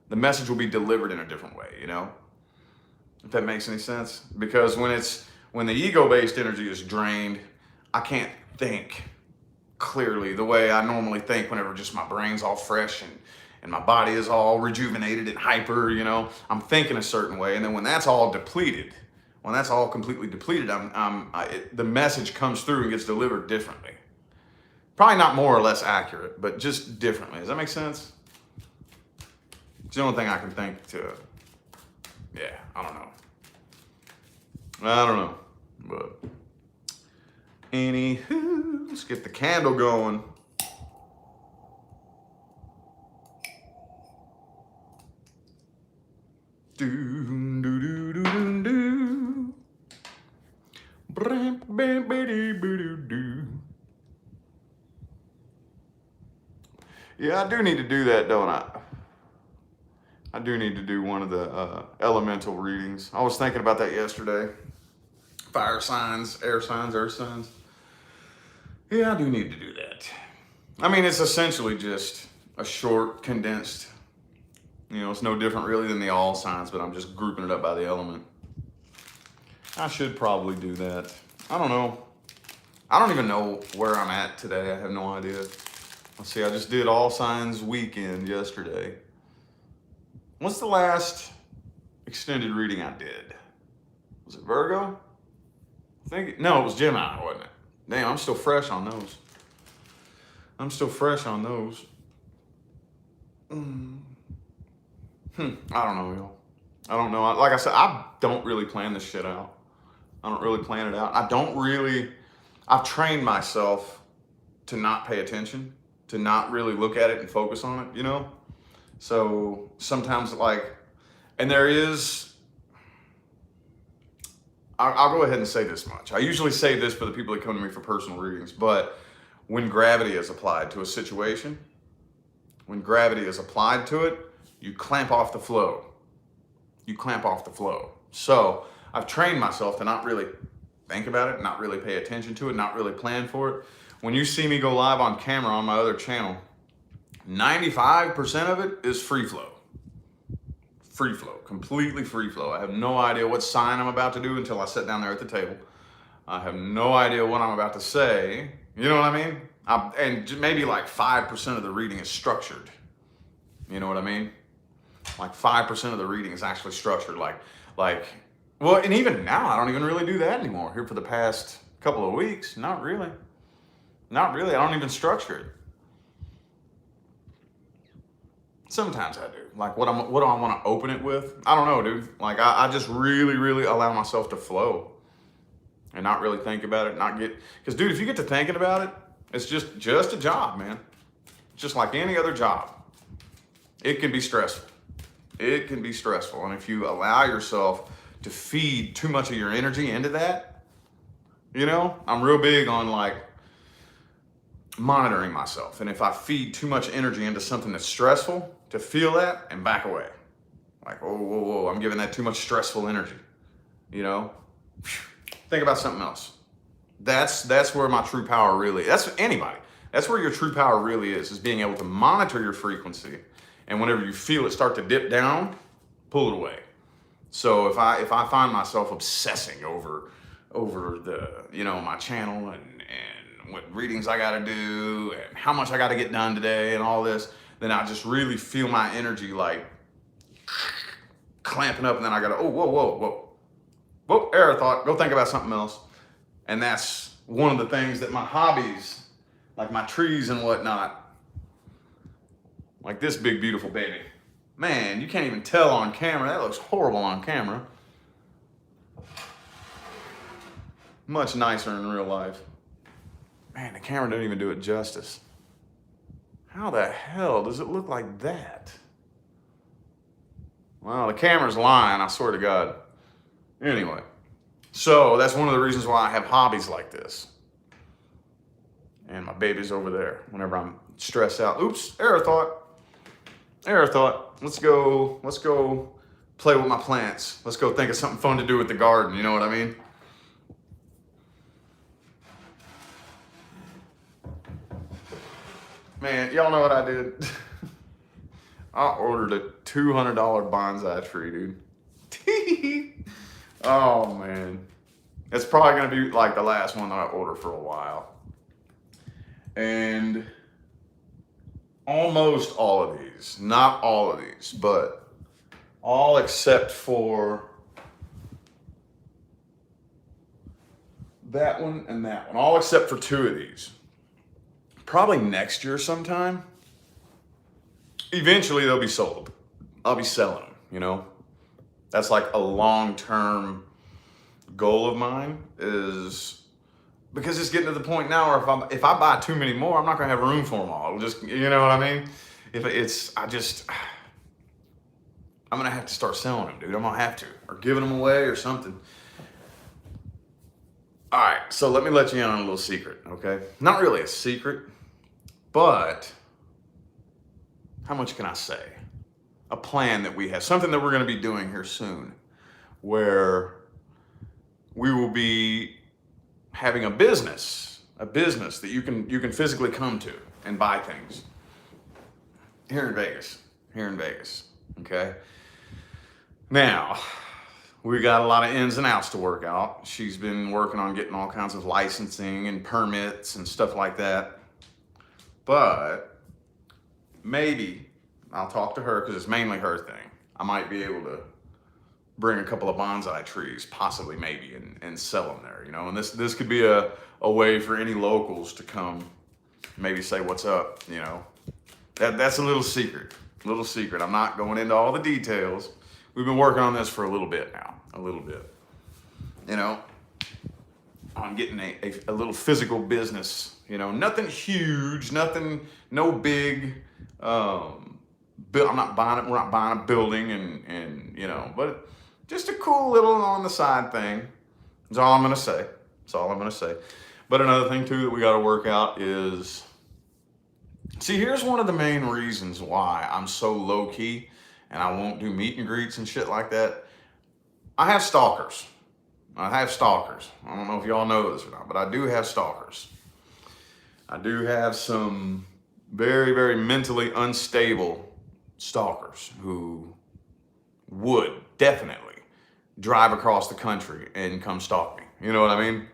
The message will be delivered in a different way, you know? If that makes any sense. Because when the ego-based energy is drained, I can't think clearly the way I normally think whenever just my brain's all fresh and my body is all rejuvenated and hyper, you know? I'm thinking a certain way, and then when that's all depleted, when that's all completely depleted, the message comes through and gets delivered differently. Probably not more or less accurate, but just differently. Does that make sense? It's the only thing I can think to. Yeah, I don't know. But anywho, let's get the candle going. Do do do do do do. Bram, bam, biddy, biddy, do. Yeah, I do need to do that, don't I? I do need to do one of the elemental readings. I was thinking about that yesterday. Fire signs, air signs, earth signs. Yeah, I do need to do that. I mean, it's essentially just a short, condensed, you know, it's no different really than the all signs, but I'm just grouping it up by the element. I should probably do that. I don't know. I don't even know where I'm at today. I have no idea. Let's see, I just did all signs weekend yesterday. What's the last extended reading I did? Was it Virgo? No, it was Gemini, wasn't it? Damn, I'm still fresh on those. I don't know, y'all. I don't know. Like I said, I don't really plan this shit out. I don't really plan it out. I've trained myself to not pay attention, to not really look at it and focus on it, you know? So sometimes and there is, I'll go ahead and say this much. I usually say this for the people that come to me for personal readings, but when gravity is applied to a situation, when gravity is applied to it, you clamp off the flow. So I've trained myself to not really think about it, not really pay attention to it, not really plan for it. When you see me go live on camera on my other channel, 95% of it is free flow. Completely free flow. I have no idea what sign I'm about to do until I sit down there at the table. I have no idea what I'm about to say. You know what I mean? And maybe like 5% of the reading is structured. You know what I mean? Like 5% of the reading is actually structured. Well, and even now, I don't even really do that anymore. Here for the past couple of weeks, not really. I don't even structure it. Sometimes I do. Like, what do I want to open it with? I don't know, dude. Like, I just really, really allow myself to flow and not really think about it, because, dude, if you get to thinking about it, it's just a job, man. Just like any other job. It can be stressful. And if you allow yourself to feed too much of your energy into that, you know, I'm real big on monitoring myself. And if I feed too much energy into something that's stressful, to feel that and back away. Like, whoa, I'm giving that too much stressful energy. You know? Think about something else. That's where my true power really is. That's anybody. That's where your true power really is being able to monitor your frequency. And whenever you feel it start to dip down, pull it away. So if I find myself obsessing over the, you know, my channel and what readings I got to do and how much I got to get done today and all this, then I just really feel my energy like clamping up, and then I got to, whoa, error thought, go think about something else. And that's one of the things that my hobbies, like my trees and whatnot, like this big, beautiful baby. Man, you can't even tell on camera. That looks horrible on camera. Much nicer in real life. Man, the camera didn't even do it justice. How the hell does it look like that? Well, the camera's lying, I swear to God. Anyway, so that's one of the reasons why I have hobbies like this. And my baby's over there whenever I'm stressed out. Oops, error thought. Error thought. Let's go play with my plants. Let's go think of something fun to do with the garden. You know what I mean? Man, y'all know what I did? I ordered a $200 bonsai tree, dude. Oh, man. It's probably going to be like the last one that I order for a while. And almost all of these, not all of these, but all except for that one and that one, all except for two of these. Probably next year sometime. Eventually they'll be sold. I'll be selling them, you know? That's like a long-term goal of mine, is because it's getting to the point now where if I buy too many more, I'm not gonna have room for them all. It'll just, you know what I mean? I'm gonna have to start selling them, dude. I'm gonna have to, or giving them away or something. All right, so let me let you in on a little secret, okay? Not really a secret, but how much can I say? A plan that we have, something that we're gonna be doing here soon, where we will be having a business that you can physically come to and buy things here in Vegas, okay? Now, we got a lot of ins and outs to work out. She's been working on getting all kinds of licensing and permits and stuff like that. But maybe I'll talk to her, because it's mainly her thing. I might be able to bring a couple of bonsai trees, possibly, maybe, and sell them there, you know? And this could be a way for any locals to come, maybe say what's up, you know? That's a little secret. I'm not going into all the details. We've been working on this for a little bit now, you know, on getting a little physical business, you know, nothing huge, no big, we're not buying a building and, you know, but just a cool little on the side thing. That's all I'm going to say. But another thing too that we got to work out is, see, here's one of the main reasons why I'm so low key and I won't do meet and greets and shit like that. I have stalkers. I don't know if y'all know this or not, but I do have stalkers. I do have some very, very mentally unstable stalkers who would definitely drive across the country and come stalk me. You know what I mean?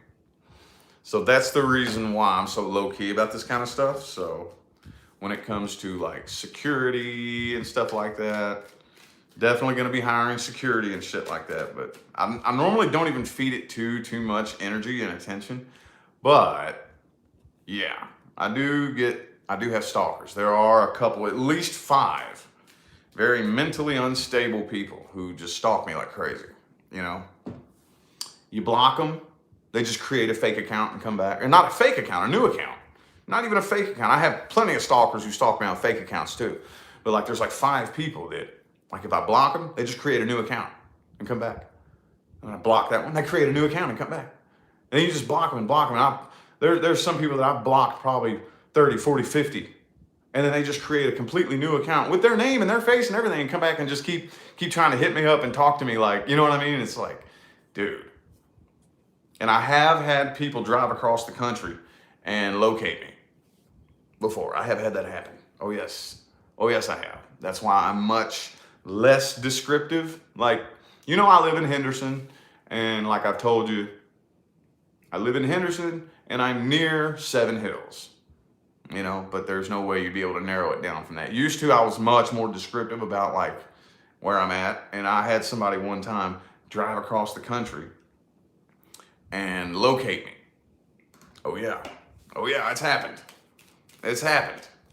So that's the reason why I'm so low key about this kind of stuff. So when it comes to like security and stuff like that, definitely going to be hiring security and shit like that. But I normally don't even feed it too much energy and attention. But yeah, I do have stalkers. There are a couple, at least 5 very mentally unstable people who just stalk me like crazy. You know, you block them, they just create a fake account and come back. Or not a fake account, a new account. Not even a fake account. I have plenty of stalkers who stalk me on fake accounts too. But like there's like 5 people that, like if I block them, they just create a new account and come back. And I block that one, they create a new account and come back. And then you just block them and block them. And there's some people that I've blocked probably 30, 40, 50. And then they just create a completely new account with their name and their face and everything and come back and just keep trying to hit me up and talk to me like, you know what I mean? It's like, dude. And I have had people drive across the country and locate me before. I have had that happen. Oh yes, I have. That's why I'm much less descriptive. Like, you know, I live in Henderson, and like I've told you, I live in Henderson and I'm near Seven Hills. You know, but there's no way you'd be able to narrow it down from that. Used to, I was much more descriptive about like where I'm at. And I had somebody one time drive across the country and locate me. Oh yeah, it's happened.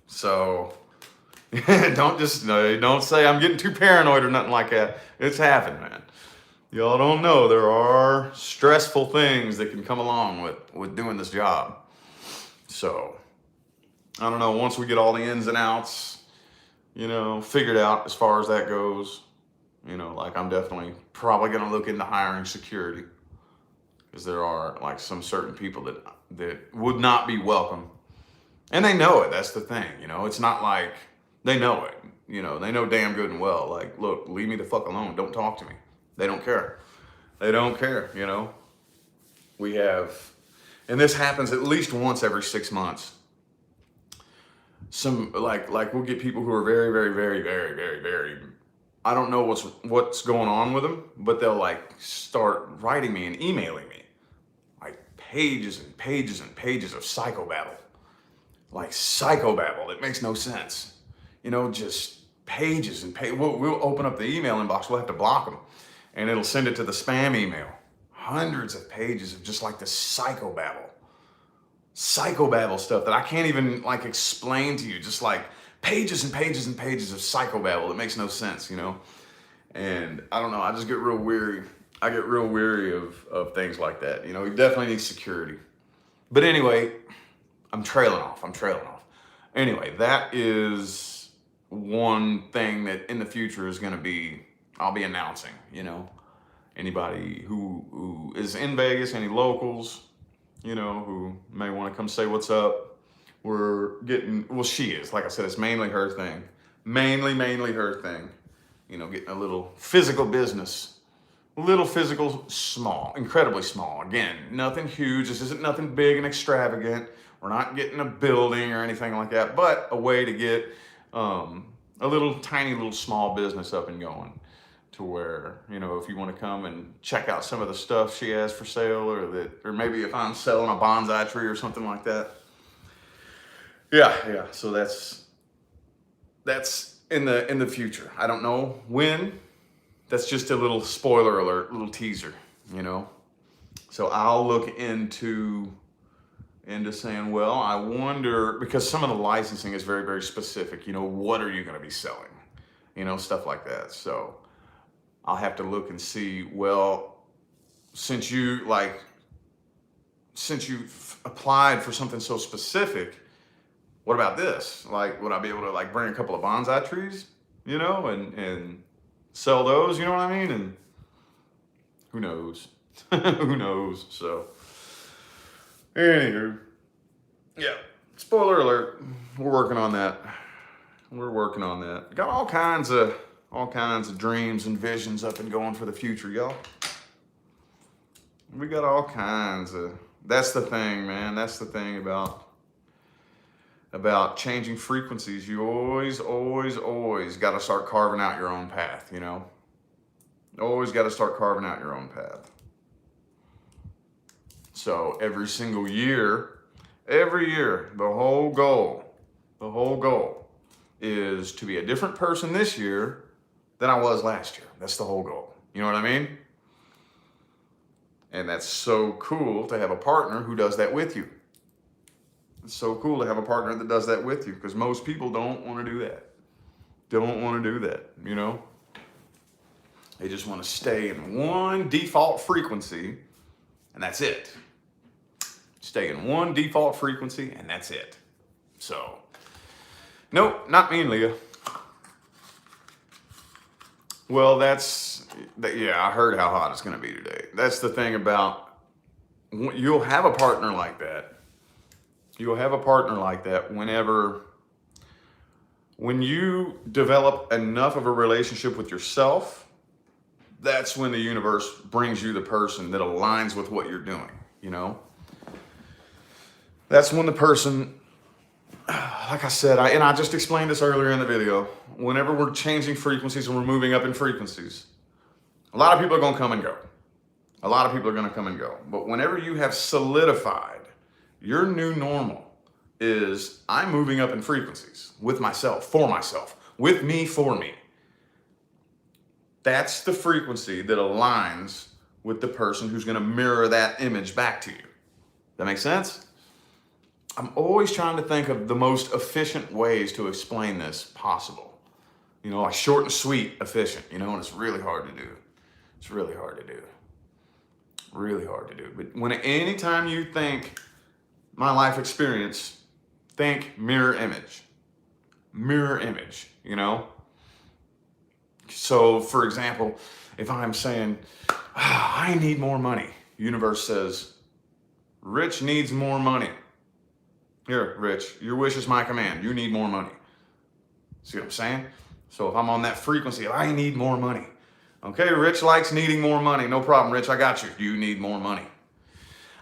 So don't say I'm getting too paranoid or nothing like that. It's happened, man. Y'all don't know, there are stressful things that can come along with doing this job. So I don't know, once we get all the ins and outs, you know, figured out as far as that goes, you know, like I'm definitely probably going to look into hiring security, because there are like some certain people that would not be welcome And they know it. That's the thing. It's not like they know it. They know damn good and well. Like, look, leave me the fuck alone. Don't talk to me. They don't care. They don't care. We have, and this happens at least once every 6 months. Some like we'll get people who are very, very, very, very, very, very. I don't know what's going on with them, but they'll like start writing me and emailing me like pages and pages and pages of psychobabble. Like psychobabble. It makes no sense. Just pages and pages. We'll open up the email inbox. We'll have to block them. And it'll send it to the spam email. Hundreds of pages of just like the psychobabble stuff that I can't even like explain to you. Just like pages and pages and pages of psychobabble. It makes no sense, And I don't know. I just get real weary. I get real weary of things like that. You definitely need security. But anyway, I'm trailing off. Anyway, that is one thing that in the future is going to be, I'll be announcing, anybody who is in Vegas, any locals, who may want to come say what's up. She is, like I said, it's mainly her thing. Mainly her thing. Getting a little physical business. Small, incredibly small. Again, nothing huge. This isn't nothing big and extravagant. We're not getting a building or anything like that, but a way to get a tiny little small business up and going to where, if you want to come and check out some of the stuff she has for sale or maybe if I'm selling a bonsai tree or something like that. Yeah. So that's in the future. I don't know when. That's just a little spoiler alert, little teaser, So I'll look into saying, well, I wonder, because some of the licensing is very, very specific. What are you going to be selling? Stuff like that. So I'll have to look and see, well, since you've applied for something so specific, what about this? Like, would I be able to like bring a couple of bonsai trees, and sell those, you know what I mean? And who knows? Who knows? So, anywho, yeah, spoiler alert, we're working on that. Got all kinds of dreams and visions up and going for the future, y'all. We got all kinds of, that's the thing, man. That's the thing about changing frequencies. You always got to start carving out your own path, Always got to start carving out your own path. So every single year, the whole goal is to be a different person this year than I was last year. That's the whole goal. You know what I mean? And that's so cool to have a partner who does that with you. It's so cool to have a partner that does that with you, because most people don't want to do that. They just want to stay in one default frequency, and that's it. Stay in one default frequency, and that's it. So, nope, not me and Leah. Well, yeah, I heard how hot it's going to be today. That's the thing about, you'll have a partner like that. When you develop enough of a relationship with yourself, that's when the universe brings you the person that aligns with what you're doing, That's when the person, like I said, I just explained this earlier in the video, whenever we're changing frequencies and we're moving up in frequencies, a lot of people are going to come and go. But whenever you have solidified your new normal is, I'm moving up in frequencies with myself, for myself, with me, for me. That's the frequency that aligns with the person who's going to mirror that image back to you. That makes sense? I'm always trying to think of the most efficient ways to explain this possible. Like short and sweet, efficient, and it's really hard to do. But anytime you think my life experience, think mirror image. So, for example, if I'm saying, I need more money, universe says, Rich needs more money. Here, Rich, your wish is my command. You need more money. See what I'm saying? So if I'm on that frequency, I need more money. Okay, Rich likes needing more money. No problem, Rich, I got you. You need more money.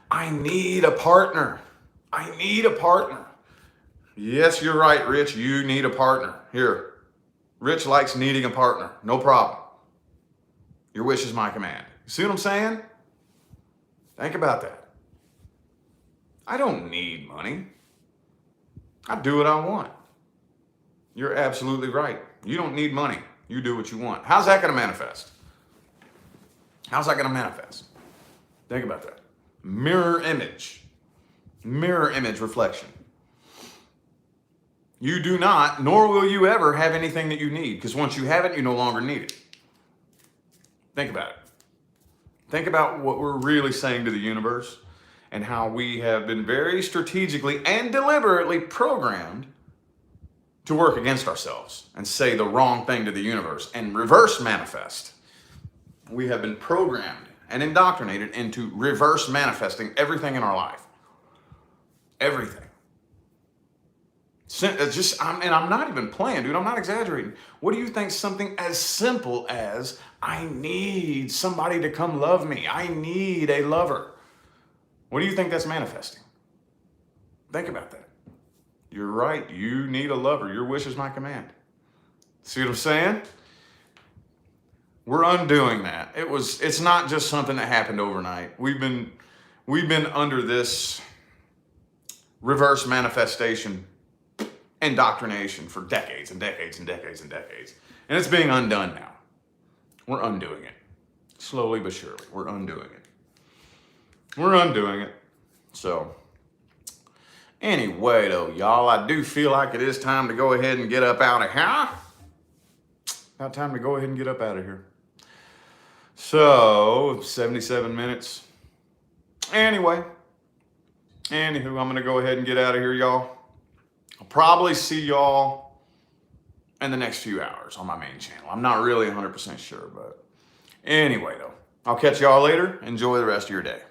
I need a partner. I need a partner. Yes, you're right, Rich. You need a partner. Here, Rich likes needing a partner. No problem. Your wish is my command. You see what I'm saying? Think about that. I don't need money. I do what I want. You're absolutely right. You don't need money. You do what you want. How's that going to manifest? How's that going to manifest? Think about that. Mirror image. Mirror image reflection. You do not, nor will you ever have anything that you need, because once you have it, you no longer need it. Think about it. Think about what we're really saying to the universe and how we have been very strategically and deliberately programmed to work against ourselves and say the wrong thing to the universe and reverse manifest. We have been programmed and indoctrinated into reverse manifesting everything in our life. Everything. I'm not even playing, dude. I'm not exaggerating. What do you think something as simple as, I need somebody to come love me. I need a lover. What do you think that's manifesting? Think about that. You're right. You need a lover. Your wish is my command. See what I'm saying? We're undoing that. It's not just something that happened overnight. We've been under this reverse manifestation indoctrination for decades and decades and decades and decades. And it's being undone now. We're undoing it. Slowly but surely. We're undoing it. We're undoing it. So, anyway though, y'all, I do feel like it is time to go ahead and get up out of here. About time to go ahead and get up out of here. So, 77 minutes. Anyway, anywho, I'm going to go ahead and get out of here, y'all. I'll probably see y'all in the next few hours on my main channel. I'm not really 100% sure, but anyway, though, I'll catch y'all later. Enjoy the rest of your day.